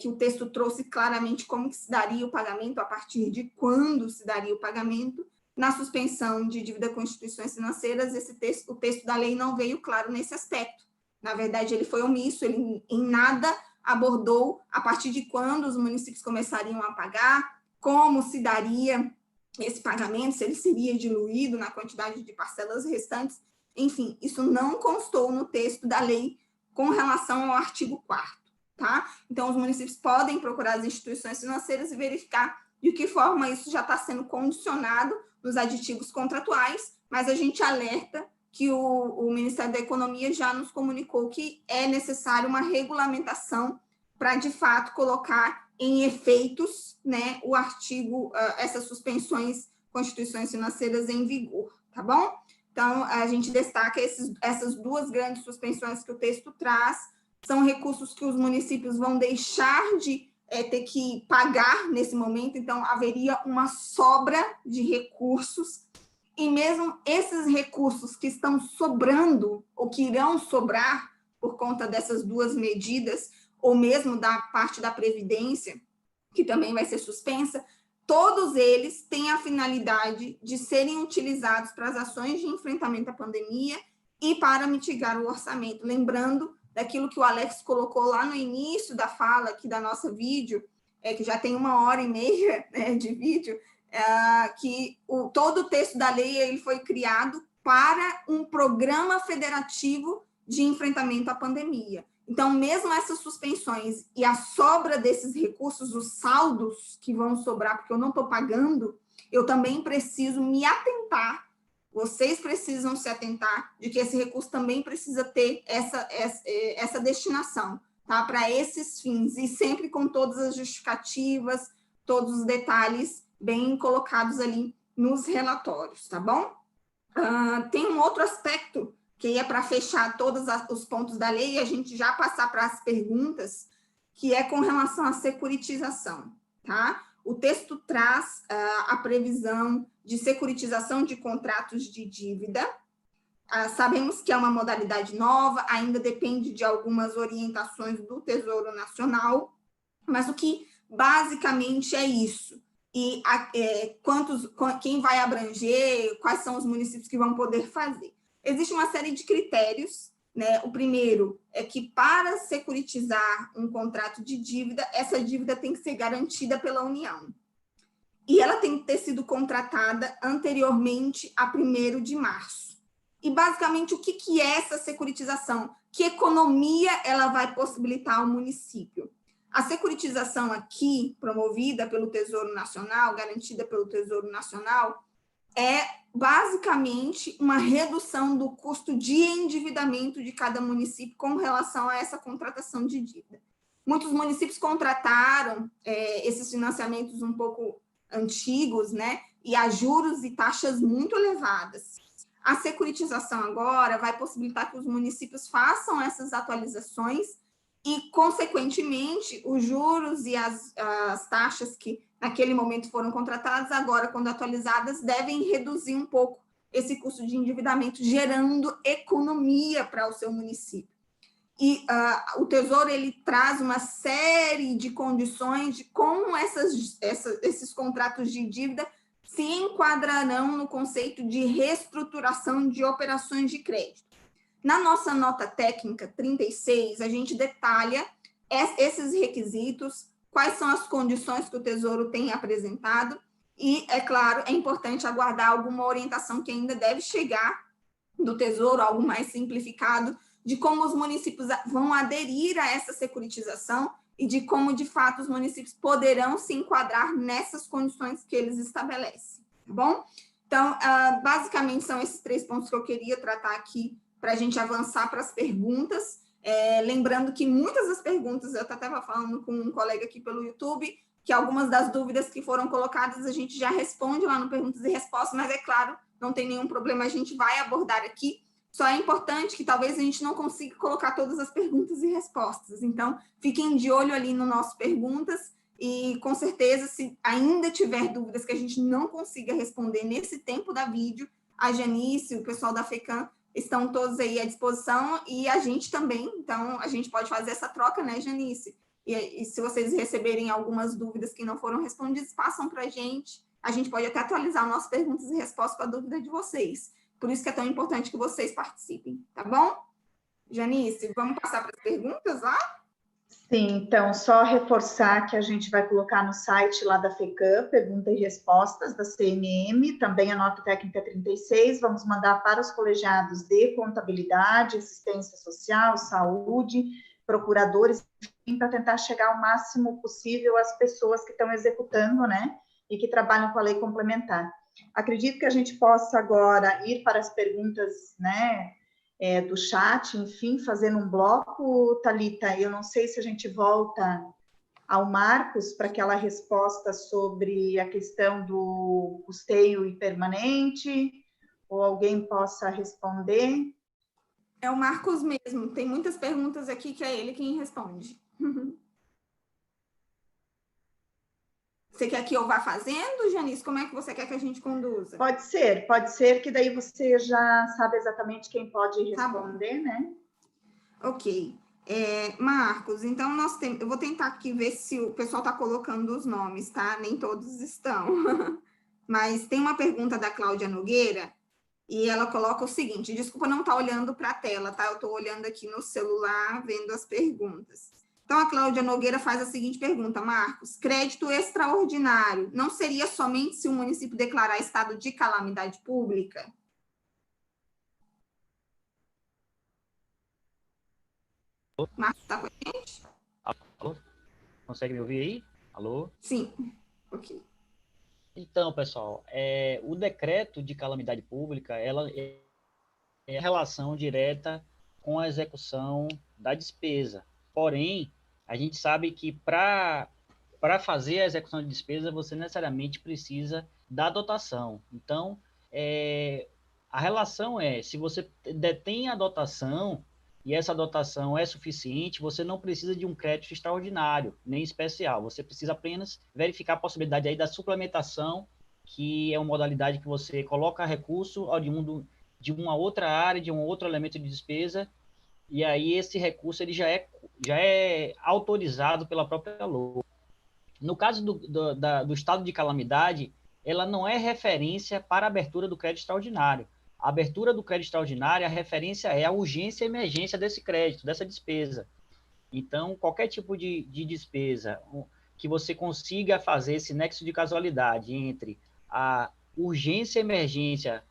que o texto trouxe claramente como que se daria o pagamento, a partir de quando se daria o pagamento, na suspensão de dívida com instituições financeiras, o texto da lei não veio claro nesse aspecto. Na verdade, ele foi omisso, ele em nada abordou a partir de quando os municípios começariam a pagar, como se daria esse pagamento, se ele seria diluído na quantidade de parcelas restantes, enfim, isso não constou no texto da lei com relação ao artigo 4º, tá? Então, os municípios podem procurar as instituições financeiras e verificar de que forma isso já está sendo condicionado nos aditivos contratuais, mas a gente alerta que o Ministério da Economia já nos comunicou que é necessário uma regulamentação para, de fato, colocar em efeitos, né, o artigo, essas suspensões, constituições financeiras em vigor, tá bom? Então, a gente destaca essas duas grandes suspensões que o texto traz, são recursos que os municípios vão deixar de ter que pagar nesse momento, então haveria uma sobra de recursos, e mesmo esses recursos que estão sobrando, ou que irão sobrar por conta dessas duas medidas, ou mesmo da parte da Previdência, que também vai ser suspensa, todos eles têm a finalidade de serem utilizados para as ações de enfrentamento à pandemia e para mitigar o orçamento. Lembrando daquilo que o Alex colocou lá no início da fala aqui da nossa vídeo, que já tem 1h30, né, de vídeo, que todo o texto da lei ele foi criado para um programa federativo de enfrentamento à pandemia. Então, mesmo essas suspensões e a sobra desses recursos, os saldos que vão sobrar, porque eu não estou pagando, eu também preciso me atentar, vocês precisam se atentar de que esse recurso também precisa ter essa destinação, tá? Para esses fins, e sempre com todas as justificativas, todos os detalhes bem colocados ali nos relatórios, tá bom? Tem um outro aspecto que é para fechar todos os pontos da lei e a gente já passar para as perguntas, que é com relação à securitização, tá? O texto traz a previsão de securitização de contratos de dívida. Sabemos que é uma modalidade nova, ainda depende de algumas orientações do Tesouro Nacional, mas o que basicamente é isso. E quem vai abranger, quais são os municípios que vão poder fazer? Existe uma série de critérios, né? O primeiro é que para securitizar um contrato de dívida, essa dívida tem que ser garantida pela União. E ela tem que ter sido contratada anteriormente a 1º de março. E, basicamente, o que é essa securitização? Que economia ela vai possibilitar ao município? A securitização aqui, promovida pelo Tesouro Nacional, garantida pelo Tesouro Nacional, é basicamente uma redução do custo de endividamento de cada município com relação a essa contratação de dívida. Muitos municípios contrataram esses financiamentos um pouco antigos, né, e a juros e taxas muito elevadas. A securitização agora vai possibilitar que os municípios façam essas atualizações e, consequentemente, os juros e as taxas que naquele momento foram contratadas, agora, quando atualizadas, devem reduzir um pouco esse custo de endividamento, gerando economia para o seu município. E o Tesouro ele traz uma série de condições de como esses contratos de dívida se enquadrarão no conceito de reestruturação de operações de crédito. Na nossa nota técnica 36, a gente detalha esses requisitos, quais são as condições que o Tesouro tem apresentado e, é claro, é importante aguardar alguma orientação que ainda deve chegar do Tesouro, algo mais simplificado, de como os municípios vão aderir a essa securitização e de como, de fato, os municípios poderão se enquadrar nessas condições que eles estabelecem, tá bom? Então, basicamente, são esses 3 pontos que eu queria tratar aqui para a gente avançar para as perguntas. Lembrando que muitas das perguntas, eu estava falando com um colega aqui pelo YouTube, que algumas das dúvidas que foram colocadas a gente já responde lá no Perguntas e Respostas, mas é claro, não tem nenhum problema, a gente vai abordar aqui. Só é importante que talvez a gente não consiga colocar todas as perguntas e respostas. Então, fiquem de olho ali no nosso Perguntas e, com certeza, se ainda tiver dúvidas que a gente não consiga responder nesse tempo da vídeo, a Janice, o pessoal da FECAM, estão todos aí à disposição e a gente também. Então, a gente pode fazer essa troca, né, Janice? E se vocês receberem algumas dúvidas que não foram respondidas, passam para a gente pode até atualizar o nosso Perguntas e Respostas com a dúvida de vocês. Por isso que é tão importante que vocês participem, tá bom? Janice, vamos passar para as perguntas lá? Sim, então, só reforçar que a gente vai colocar no site lá da FECAM, perguntas e respostas da CNM, também a nota técnica 36, vamos mandar para os colegiados de contabilidade, assistência social, saúde, procuradores, enfim, para tentar chegar ao máximo possível às pessoas que estão executando, né, e que trabalham com a lei complementar. Acredito que a gente possa agora ir para as perguntas, né, do chat, enfim, fazendo um bloco. Thalita, eu não sei se a gente volta ao Marcos para aquela resposta sobre a questão do custeio e permanente, ou alguém possa responder. É o Marcos mesmo, tem muitas perguntas aqui que é ele quem responde. Você quer que eu vá fazendo, Janice? Como é que você quer que a gente conduza? Pode ser que daí você já sabe exatamente quem pode responder, né? Ok. Marcos, então eu vou tentar aqui ver se o pessoal está colocando os nomes, tá? Nem todos estão. Mas tem uma pergunta da Cláudia Nogueira, e ela coloca o seguinte, desculpa não estar olhando para a tela, tá? Eu estou olhando aqui no celular, vendo as perguntas. Então, a Cláudia Nogueira faz a seguinte pergunta, Marcos, crédito extraordinário não seria somente se o município declarar estado de calamidade pública? Marcos, está com a gente? Alô? Consegue me ouvir aí? Alô? Sim, ok. Então, pessoal, o decreto de calamidade pública, ela é a relação direta com a execução da despesa. Porém, a gente sabe que para fazer a execução de despesa, você necessariamente precisa da dotação. Então, a relação se você detém a dotação e essa dotação é suficiente, você não precisa de um crédito extraordinário, nem especial. Você precisa apenas verificar a possibilidade aí da suplementação, que é uma modalidade que você coloca recurso oriundo de uma outra área, de um outro elemento de despesa, e aí esse recurso ele já é autorizado pela própria LOA. No caso do estado de calamidade, ela não é referência para a abertura do crédito extraordinário. A abertura do crédito extraordinário, a referência é a urgência e emergência desse crédito, dessa despesa. Então, qualquer tipo de despesa que você consiga fazer esse nexo de casualidade entre a urgência e emergência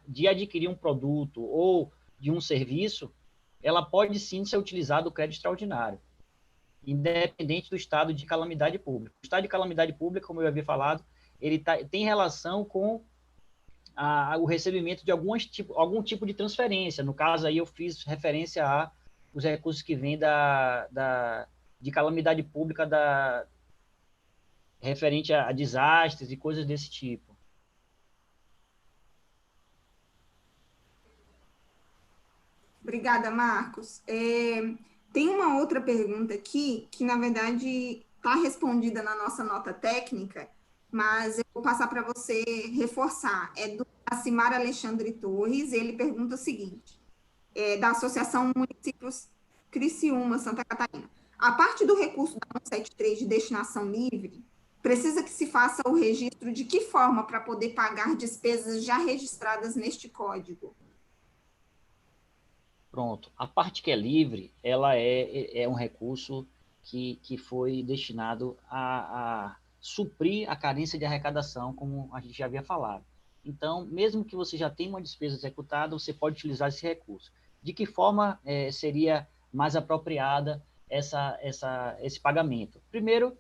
de adquirir um produto ou de um serviço, ela pode sim ser utilizada o crédito extraordinário, independente do estado de calamidade pública. O estado de calamidade pública, como eu havia falado, ele tem relação com o recebimento de algum tipo de transferência. No caso aí eu fiz referência a os recursos que vêm de calamidade pública referente a desastres e coisas desse tipo. Obrigada, Marcos. Tem uma outra pergunta aqui, que na verdade está respondida na nossa nota técnica, mas eu vou passar para você reforçar. É do Acimar Alexandre Torres, ele pergunta o seguinte, da Associação Municípios Criciúma, Santa Catarina. A parte do recurso da 173 de destinação livre, precisa que se faça o registro de que forma para poder pagar despesas já registradas neste código? Pronto. A parte que é livre, ela é um recurso que foi destinado a suprir a carência de arrecadação, como a gente já havia falado. Então, mesmo que você já tenha uma despesa executada, você pode utilizar esse recurso. De que forma seria mais apropriada esse pagamento? Primeiro,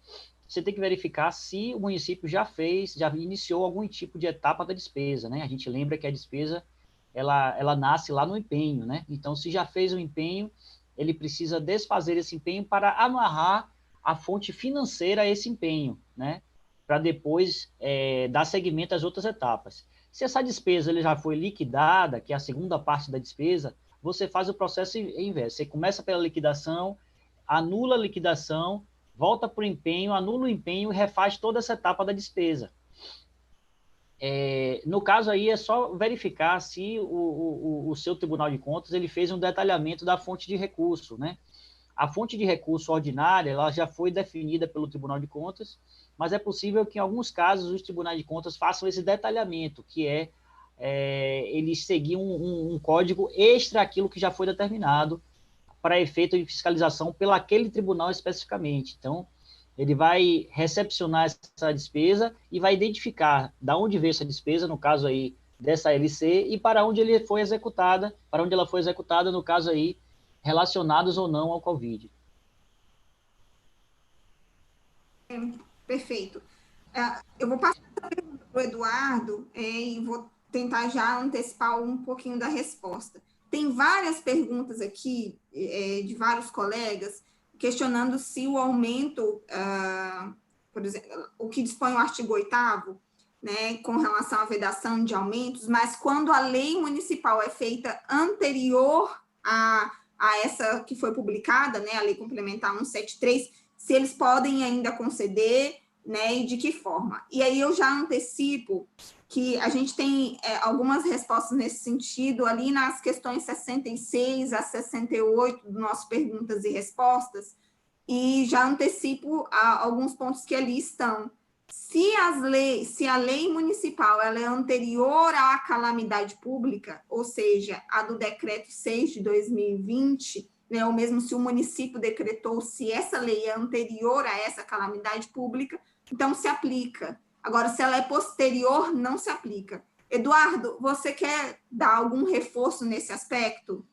você tem que verificar se o município já iniciou algum tipo de etapa da despesa, né? A gente lembra que a despesa ela nasce lá no empenho, né? Então, se já fez o empenho, ele precisa desfazer esse empenho para amarrar a fonte financeira a esse empenho, né? Para depois dar seguimento às outras etapas. Se essa despesa ele já foi liquidada, que é a segunda parte da despesa, você faz o processo inverso. Você começa pela liquidação, anula a liquidação, volta para o empenho, anula o empenho e refaz toda essa etapa da despesa. No caso aí, é só verificar se o seu Tribunal de Contas ele fez um detalhamento da fonte de recurso, né? A fonte de recurso ordinária ela já foi definida pelo Tribunal de Contas, mas é possível que, em alguns casos, os Tribunais de Contas façam esse detalhamento, que eles seguir um código extra aquilo que já foi determinado para efeito de fiscalização pelaquele tribunal especificamente. Então, ele vai recepcionar essa despesa e vai identificar de onde veio essa despesa, no caso aí dessa LC, e para onde ela foi executada, no caso aí, relacionados ou não ao Covid. Perfeito. Eu vou passar a pergunta para o Eduardo e vou tentar já antecipar um pouquinho da resposta. Tem várias perguntas aqui de vários colegas questionando se o aumento, por exemplo, o que dispõe o artigo 8º, né, com relação à vedação de aumentos, mas quando a lei municipal é feita anterior a essa que foi publicada, né, a lei complementar 173, se eles podem ainda conceder, né, e de que forma. E aí eu já antecipo que a gente tem algumas respostas nesse sentido ali nas questões 66 a 68 do nosso Perguntas e Respostas, e já antecipo alguns pontos que ali estão. Se a lei municipal ela é anterior à calamidade pública, ou seja, a do decreto 6 de 2020, né, ou mesmo se o município decretou, se essa lei é anterior a essa calamidade pública, então se aplica. Agora, se ela é posterior, não se aplica. Eduardo, você quer dar algum reforço nesse aspecto?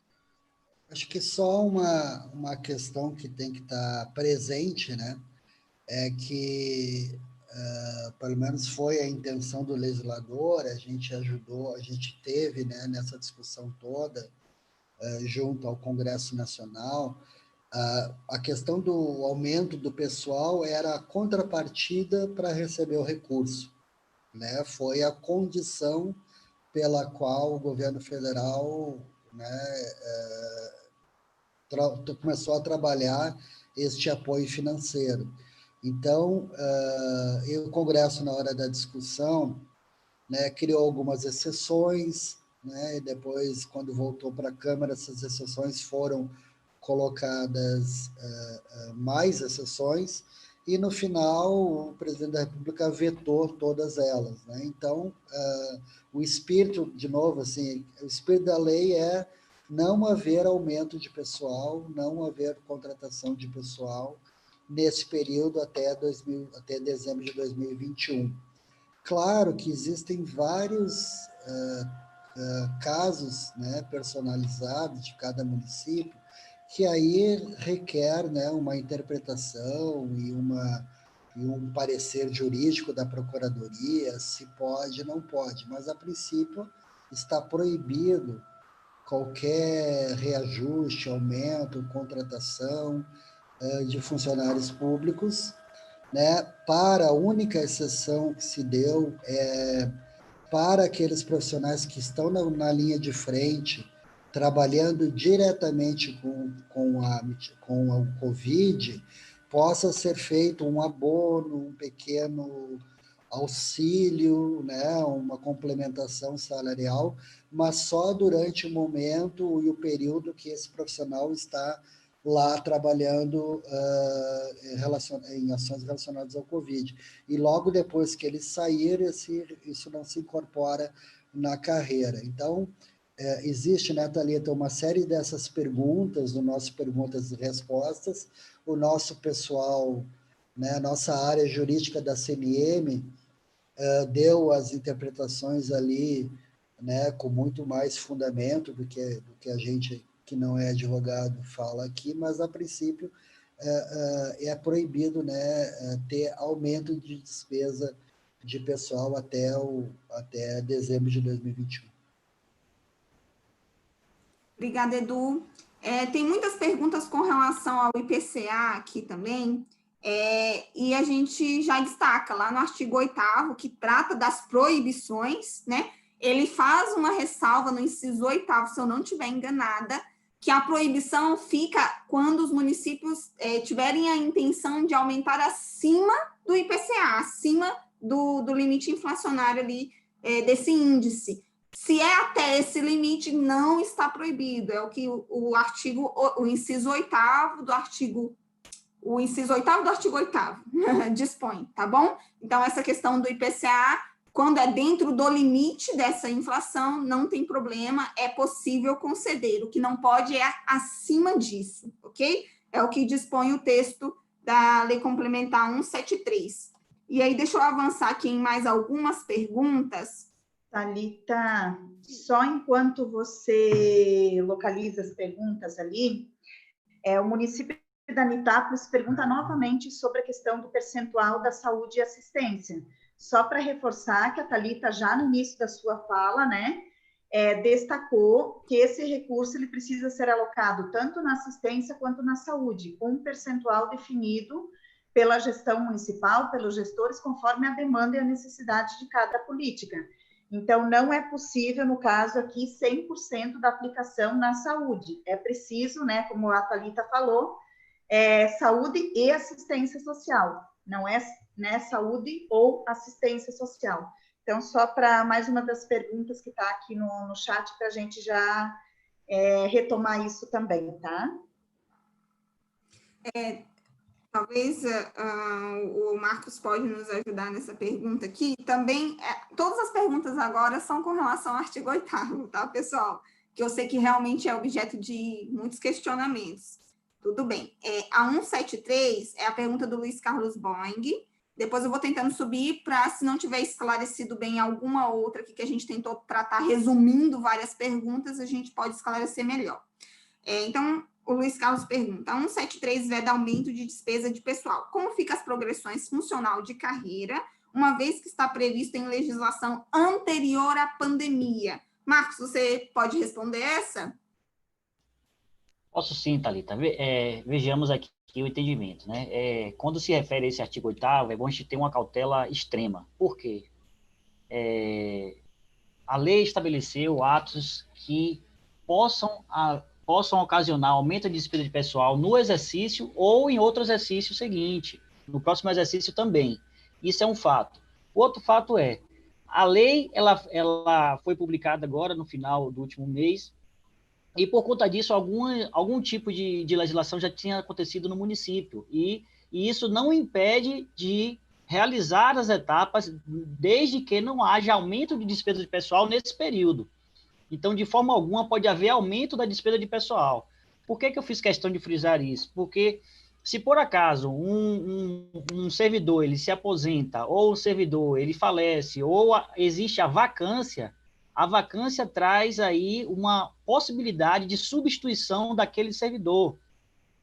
Acho que só uma questão que tem que estar presente, né, é que pelo menos foi a intenção do legislador, a gente ajudou, a gente teve, né, nessa discussão toda, junto ao Congresso Nacional, a questão do aumento do pessoal era a contrapartida para receber o recurso, né? Foi a condição pela qual o governo federal, né, começou a trabalhar este apoio financeiro. Então, o Congresso, na hora da discussão, né, criou algumas exceções, né, e depois, quando voltou para a Câmara, essas exceções foram colocadas mais exceções, e no final o presidente da República vetou todas elas, né? Então, o espírito, de novo, assim, o espírito da lei é não haver aumento de pessoal, não haver contratação de pessoal nesse período até dezembro de 2021. Claro que existem vários casos, né, personalizados de cada município, que aí requer, né, uma interpretação e um parecer jurídico da Procuradoria, se pode, não pode, mas a princípio está proibido qualquer reajuste, aumento, contratação de funcionários públicos, né, para a única exceção que se deu para aqueles profissionais que estão na linha de frente, trabalhando diretamente com o Covid, possa ser feito um abono, um pequeno auxílio, né, uma complementação salarial, mas só durante o momento e o período que esse profissional está lá trabalhando em ações relacionadas ao Covid. E logo depois que ele sair, isso não se incorpora na carreira. Então, existe, né, Thalita, uma série dessas perguntas, no nosso Perguntas e Respostas. O nosso pessoal, né, a nossa área jurídica da CNM, deu as interpretações ali, né, com muito mais fundamento do que a gente que não é advogado fala aqui, mas a princípio é proibido, né, ter aumento de despesa de pessoal até dezembro de 2021. Obrigada, Edu. Tem muitas perguntas com relação ao IPCA aqui também, e a gente já destaca lá no artigo 8º, que trata das proibições, né? Ele faz uma ressalva no inciso 8º, se eu não estiver enganada, que a proibição fica quando os municípios tiverem a intenção de aumentar acima do IPCA, acima do limite inflacionário ali, desse índice. Se é até esse limite, não está proibido, é o que o inciso 8º do artigo 8º dispõe, tá bom? Então, essa questão do IPCA, quando é dentro do limite dessa inflação, não tem problema, é possível conceder. O que não pode é acima disso, ok? É o que dispõe o texto da Lei Complementar 173. E aí, deixa eu avançar aqui em mais algumas perguntas. Thalita, só enquanto você localiza as perguntas ali, o município da Anitápolis pergunta novamente sobre a questão do percentual da saúde e assistência. Só para reforçar que a Thalita, já no início da sua fala, né, destacou que esse recurso ele precisa ser alocado tanto na assistência quanto na saúde, com um percentual definido pela gestão municipal, pelos gestores, conforme a demanda e a necessidade de cada política. Então, não é possível, no caso aqui, 100% da aplicação na saúde. É preciso, né, como a Thalita falou, saúde e assistência social. Não é, né, saúde ou assistência social. Então, só para mais uma das perguntas que está aqui no chat, para a gente já retomar isso também, tá? Talvez o Marcos pode nos ajudar nessa pergunta aqui. Também, todas as perguntas agora são com relação ao artigo 8º, tá, pessoal? Que eu sei que realmente é objeto de muitos questionamentos. Tudo bem. A 173 é a pergunta do Luiz Carlos Boing. Depois eu vou tentando subir para, se não tiver esclarecido bem alguma outra que a gente tentou tratar, resumindo várias perguntas, a gente pode esclarecer melhor. Então, o Luiz Carlos pergunta, a 173 veda aumento de despesa de pessoal. Como ficam as progressões funcional de carreira, uma vez que está previsto em legislação anterior à pandemia? Marcos, você pode responder essa? Posso sim, Thalita. Vejamos aqui o entendimento, né? Quando se refere a esse artigo 8º, é bom a gente ter uma cautela extrema. Por quê? A lei estabeleceu atos que possam ocasionar aumento de despesa de pessoal no exercício ou em outro exercício seguinte, no próximo exercício também. Isso é um fato. O outro fato é, a lei ela foi publicada agora no final do último mês, e por conta disso, algum tipo de legislação já tinha acontecido no município. E isso não impede de realizar as etapas, desde que não haja aumento de despesa de pessoal nesse período. Então, de forma alguma, pode haver aumento da despesa de pessoal. Por que eu fiz questão de frisar isso? Porque, se por acaso um servidor ele se aposenta, ou o servidor ele falece, ou existe a vacância traz aí uma possibilidade de substituição daquele servidor.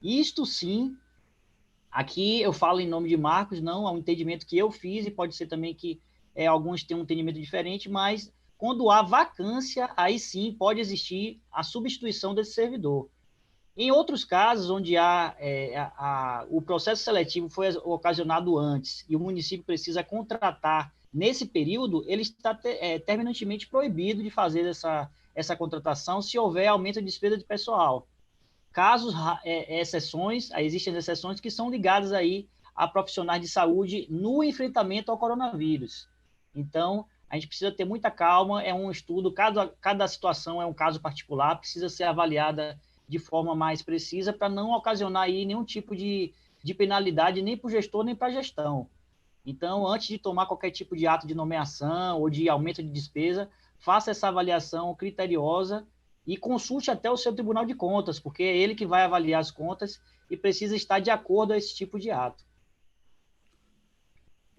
Isto sim, aqui eu falo em nome de Marcos, não é um entendimento que eu fiz, e pode ser também que alguns tenham um entendimento diferente, mas quando há vacância, aí sim pode existir a substituição desse servidor. Em outros casos, onde o processo seletivo foi ocasionado antes e o município precisa contratar nesse período, ele está terminantemente proibido de fazer essa contratação se houver aumento de despesa de pessoal. Casos, exceções, existem exceções que são ligadas aí a profissionais de saúde no enfrentamento ao coronavírus. Então, a gente precisa ter muita calma, é um estudo, cada situação é um caso particular, precisa ser avaliada de forma mais precisa para não ocasionar aí nenhum tipo de penalidade nem para o gestor nem para a gestão. Então, antes de tomar qualquer tipo de ato de nomeação ou de aumento de despesa, faça essa avaliação criteriosa e consulte até o seu Tribunal de Contas, porque é ele que vai avaliar as contas e precisa estar de acordo a esse tipo de ato.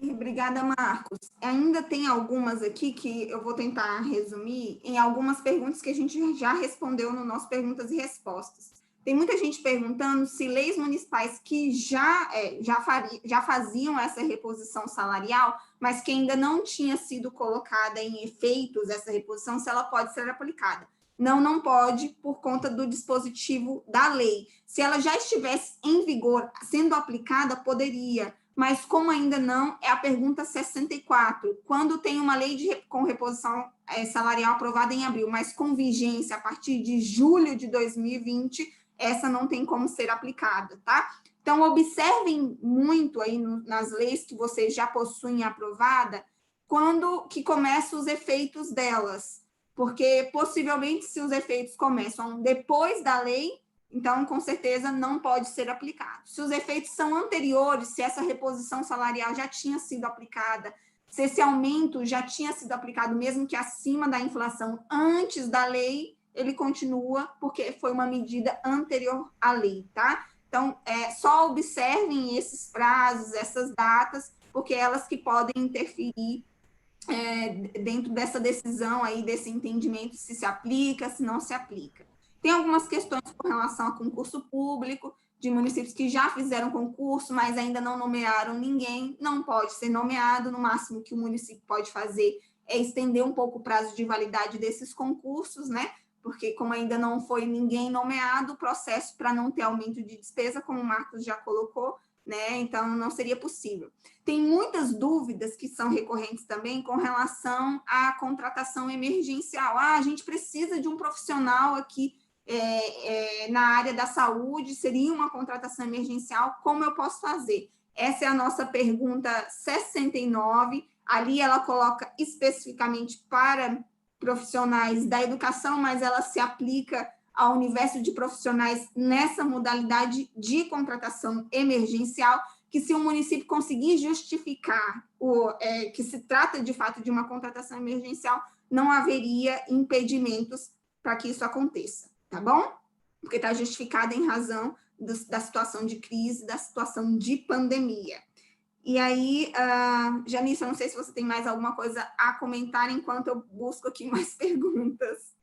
Obrigada, Marcos. Ainda tem algumas aqui que eu vou tentar resumir em algumas perguntas que a gente já respondeu no nosso Perguntas e Respostas. Tem muita gente perguntando se leis municipais que já faziam essa reposição salarial, mas que ainda não tinha sido colocada em efeitos essa reposição, se ela pode ser aplicada. Não pode, por conta do dispositivo da lei. Se ela já estivesse em vigor, sendo aplicada, poderia, mas como ainda não, é a pergunta 64. Quando tem uma lei com reposição salarial aprovada em abril, mas com vigência a partir de julho de 2020, essa não tem como ser aplicada, tá? Então, observem muito aí nas leis que vocês já possuem aprovada, quando que começam os efeitos delas, porque possivelmente se os efeitos começam depois da lei, então, com certeza, não pode ser aplicado. Se os efeitos são anteriores, se essa reposição salarial já tinha sido aplicada se esse aumento já tinha sido aplicado, mesmo que acima da inflação, antes da lei, ele continua, porque foi uma medida anterior à lei, tá? Então, só observem esses prazos, essas datas, porque elas que podem interferir dentro dessa decisão aí, desse entendimento, se aplica, se não se aplica. Tem algumas questões com relação a concurso público, de municípios que já fizeram concurso, mas ainda não nomearam ninguém, não pode ser nomeado, no máximo que o município pode fazer é estender um pouco o prazo de validade desses concursos, né? Porque como ainda não foi ninguém nomeado, o processo para não ter aumento de despesa, como o Marcos já colocou, né? Então, não seria possível. Tem muitas dúvidas que são recorrentes também com relação à contratação emergencial. A gente precisa de um profissional aqui na área da saúde, seria uma contratação emergencial, como eu posso fazer? Essa é a nossa pergunta 69, ali ela coloca especificamente para profissionais da educação, mas ela se aplica ao universo de profissionais nessa modalidade de contratação emergencial, que se o município conseguir justificar que se trata de fato de uma contratação emergencial, não haveria impedimentos para que isso aconteça. Tá bom? Porque está justificada em razão da situação de crise, da situação de pandemia. E aí, Janice, eu não sei se você tem mais alguma coisa a comentar enquanto eu busco aqui mais perguntas.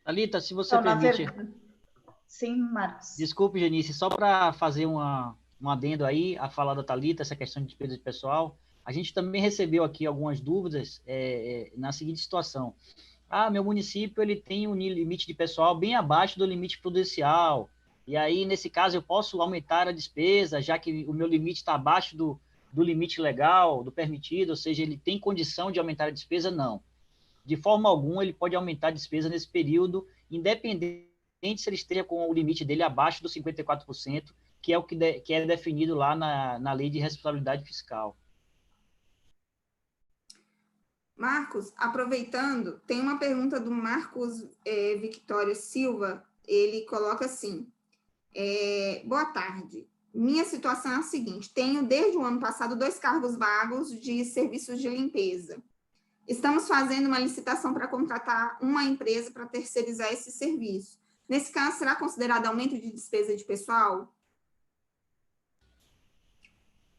Thalita, se você permite... Sim, Marcos. Desculpe, Janice, só para fazer um adendo aí, a fala da Thalita, essa questão de despesa de pessoal, a gente também recebeu aqui algumas dúvidas na seguinte situação. Meu município ele tem um limite de pessoal bem abaixo do limite prudencial, e aí, nesse caso, eu posso aumentar a despesa, já que o meu limite está abaixo do limite legal, do permitido, ou seja, ele tem condição de aumentar a despesa? Não. De forma alguma, ele pode aumentar a despesa nesse período, independente se ele esteja com o limite dele abaixo dos 54%, que é o que é definido lá na Lei de Responsabilidade Fiscal. Marcos, aproveitando, tem uma pergunta do Marcos Victório Silva, ele coloca assim, boa tarde, minha situação é a seguinte, tenho desde o ano passado 2 cargos vagos de serviços de limpeza. Estamos fazendo uma licitação para contratar uma empresa para terceirizar esse serviço. Nesse caso, será considerado aumento de despesa de pessoal?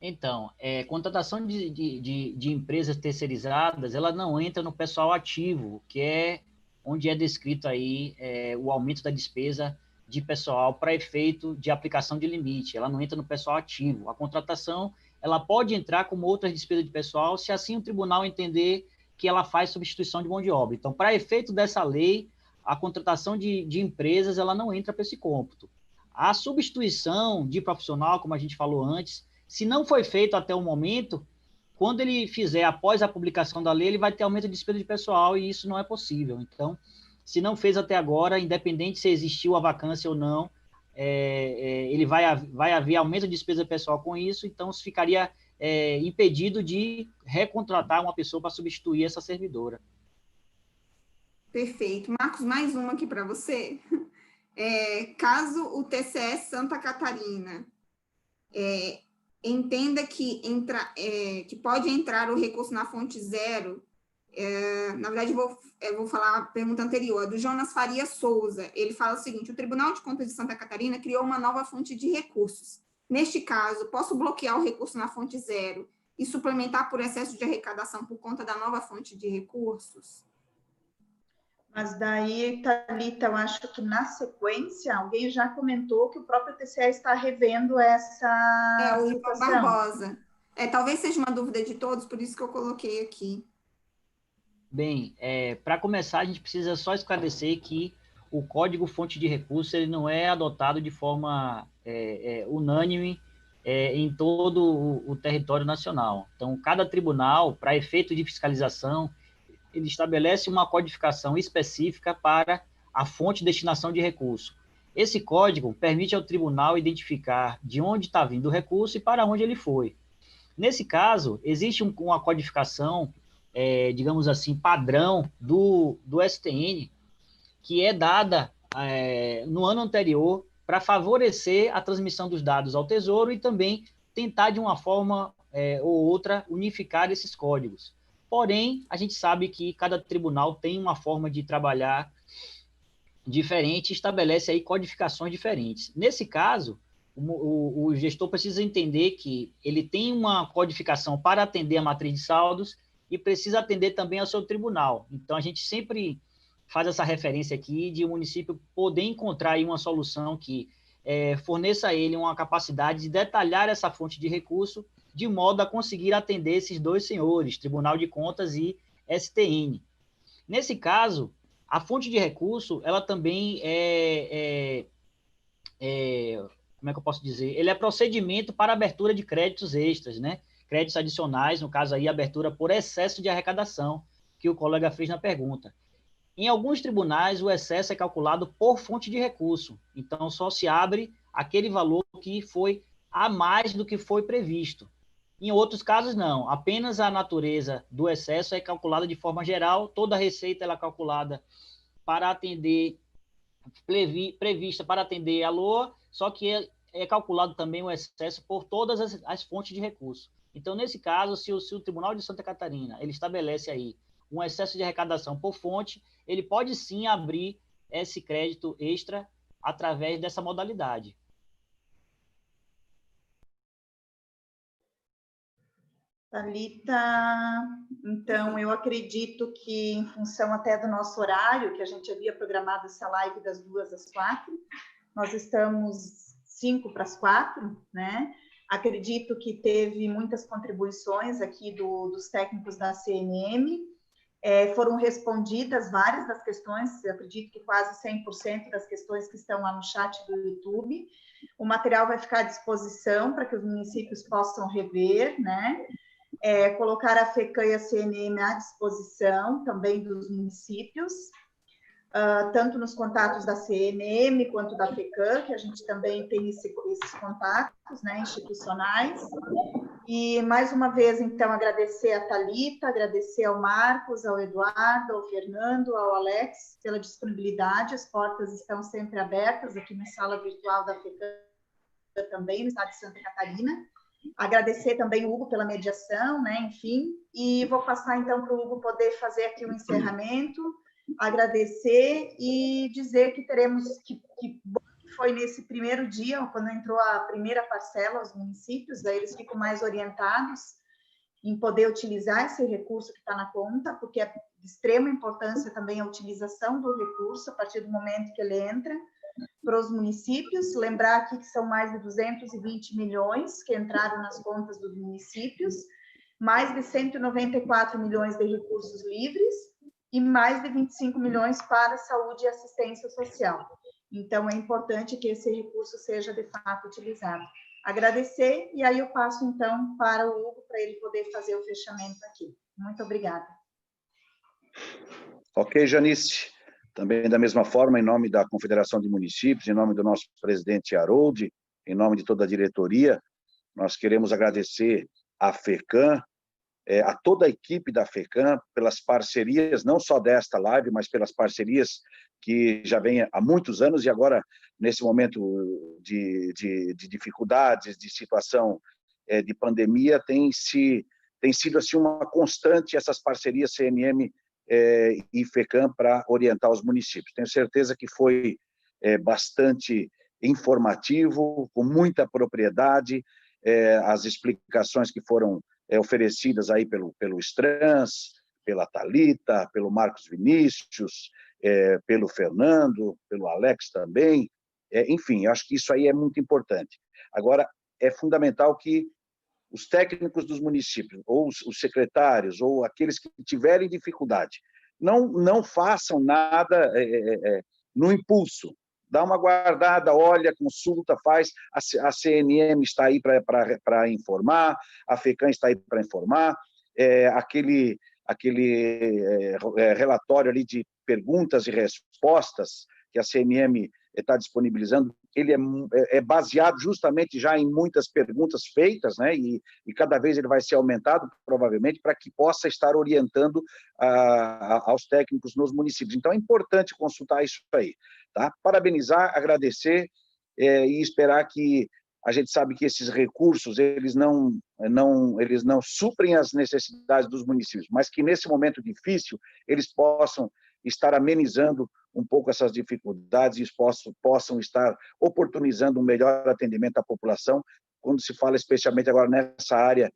Então, contratação de empresas terceirizadas, ela não entra no pessoal ativo, que é onde é descrito aí o aumento da despesa de pessoal para efeito de aplicação de limite. Ela não entra no pessoal ativo. A contratação, ela pode entrar como outras despesas de pessoal, se assim o tribunal entender que ela faz substituição de mão de obra. Então, para efeito dessa lei, a contratação de empresas, ela não entra para esse cômputo. A substituição de profissional, como a gente falou antes, se não foi feito até o momento, quando ele fizer após a publicação da lei, ele vai ter aumento de despesa de pessoal e isso não é possível. Então, se não fez até agora, independente se existiu a vacância ou não, ele vai haver aumento de despesa pessoal com isso, então se ficaria impedido de recontratar uma pessoa para substituir essa servidora. Perfeito. Marcos, mais uma aqui para você. Caso o TCE Santa Catarina entenda que pode entrar o recurso na fonte zero, na verdade, eu vou falar a pergunta anterior, do Jonas Faria Souza. Ele fala o seguinte, o Tribunal de Contas de Santa Catarina criou uma nova fonte de recursos. Neste caso, posso bloquear o recurso na fonte zero e suplementar por excesso de arrecadação por conta da nova fonte de recursos? Mas daí, Thalita, eu acho que na sequência, alguém já comentou que o próprio TCE está revendo essa o situação. Ivan Barbosa. Talvez seja uma dúvida de todos, por isso que eu coloquei aqui. Bem, para começar, a gente precisa só esclarecer que o Código Fonte de Recursos ele não é adotado de forma unânime em todo o território nacional. Então, cada tribunal, para efeito de fiscalização, ele estabelece uma codificação específica para a fonte de destinação de recurso. Esse código permite ao tribunal identificar de onde está vindo o recurso e para onde ele foi. Nesse caso, existe uma codificação, digamos assim, padrão do STN, que é dada no ano anterior para favorecer a transmissão dos dados ao Tesouro e também tentar, de uma forma ou outra unificar esses códigos. Porém, a gente sabe que cada tribunal tem uma forma de trabalhar diferente e estabelece aí codificações diferentes. Nesse caso, o gestor precisa entender que ele tem uma codificação para atender a matriz de saldos e precisa atender também ao seu tribunal. Então, a gente sempre faz essa referência aqui de o município poder encontrar aí uma solução que forneça a ele uma capacidade de detalhar essa fonte de recurso de modo a conseguir atender esses dois senhores, Tribunal de Contas e STN. Nesse caso, a fonte de recurso, ela também como é que eu posso dizer? Ele é procedimento para abertura de créditos extras, né? Créditos adicionais, no caso aí, abertura por excesso de arrecadação, que o colega fez na pergunta. Em alguns tribunais, o excesso é calculado por fonte de recurso, então só se abre aquele valor que foi a mais do que foi previsto. Em outros casos, não. Apenas a natureza do excesso é calculada de forma geral, toda a receita ela é calculada para atender, prevista para atender a LOA, só que é calculado também o excesso por todas as fontes de recurso. Então, nesse caso, se o Tribunal de Santa Catarina ele estabelece aí um excesso de arrecadação por fonte, ele pode sim abrir esse crédito extra através dessa modalidade. Thalita, então eu acredito que em função até do nosso horário, que a gente havia programado essa live das 2 às 4, nós estamos 5 para as 4, né? Acredito que teve muitas contribuições aqui dos técnicos da CNM, foram respondidas várias das questões, eu acredito que quase 100% das questões que estão lá no chat do YouTube. O material vai ficar à disposição para que os municípios possam rever, né? Colocar a FECAM e a CNM à disposição também dos municípios, tanto nos contatos da CNM quanto da FECAM, que a gente também tem esses contatos, né, institucionais. E, mais uma vez, então, agradecer a Thalita, agradecer ao Marcos, ao Eduardo, ao Fernando, ao Alex, pela disponibilidade. As portas estão sempre abertas aqui na sala virtual da FECAM também, no estado de Santa Catarina. Agradecer também o Hugo pela mediação, né, enfim, e vou passar então para o Hugo poder fazer aqui um encerramento, agradecer e dizer que teremos, que foi nesse primeiro dia, quando entrou a primeira parcela aos municípios, daí eles ficam mais orientados em poder utilizar esse recurso que está na conta, porque é de extrema importância também a utilização do recurso a partir do momento que ele entra para os municípios. Lembrar aqui que são mais de 220 milhões que entraram nas contas dos municípios, mais de 194 milhões de recursos livres e mais de 25 milhões para saúde e assistência social. Então, é importante que esse recurso seja, de fato, utilizado. Agradecer, e aí eu passo, então, para o Hugo, para ele poder fazer o fechamento aqui. Muito obrigada. Ok, Janice. Também, da mesma forma, em nome da Confederação de Municípios, em nome do nosso presidente Harold, em nome de toda a diretoria, nós queremos agradecer à FECAM, a toda a equipe da FECAM, pelas parcerias, não só desta live, mas pelas parcerias que já vem há muitos anos e agora, nesse momento de dificuldades, de situação de pandemia, tem sido assim, uma constante essas parcerias CNM e FECAM para orientar os municípios. Tenho certeza que foi bastante informativo, com muita propriedade, as explicações que foram oferecidas aí pelo Strans, pela Thalita, pelo Marcos Vinícius, pelo Fernando, pelo Alex também, enfim, acho que isso aí é muito importante. Agora, é fundamental que os técnicos dos municípios, ou os secretários, ou aqueles que tiverem dificuldade, não façam nada no impulso. Dá uma guardada, olha, consulta, faz. A CNM está aí para informar, a FECAM está aí para informar, aquele relatório ali de perguntas e respostas que a CNM está disponibilizando, ele é baseado justamente já em muitas perguntas feitas, né? E cada vez ele vai ser aumentado, provavelmente, para que possa estar orientando aos técnicos nos municípios. Então, é importante consultar isso aí, tá? Parabenizar, agradecer e esperar que a gente sabe que esses recursos, eles não suprem as necessidades dos municípios, mas que nesse momento difícil, eles possam estar amenizando um pouco essas dificuldades e possam estar oportunizando um melhor atendimento à população, quando se fala especialmente agora nessa área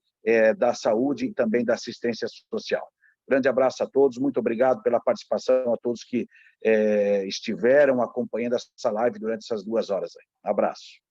da saúde e também da assistência social. Grande abraço a todos, muito obrigado pela participação, a todos que estiveram acompanhando essa live durante essas 2 horas. Abraço.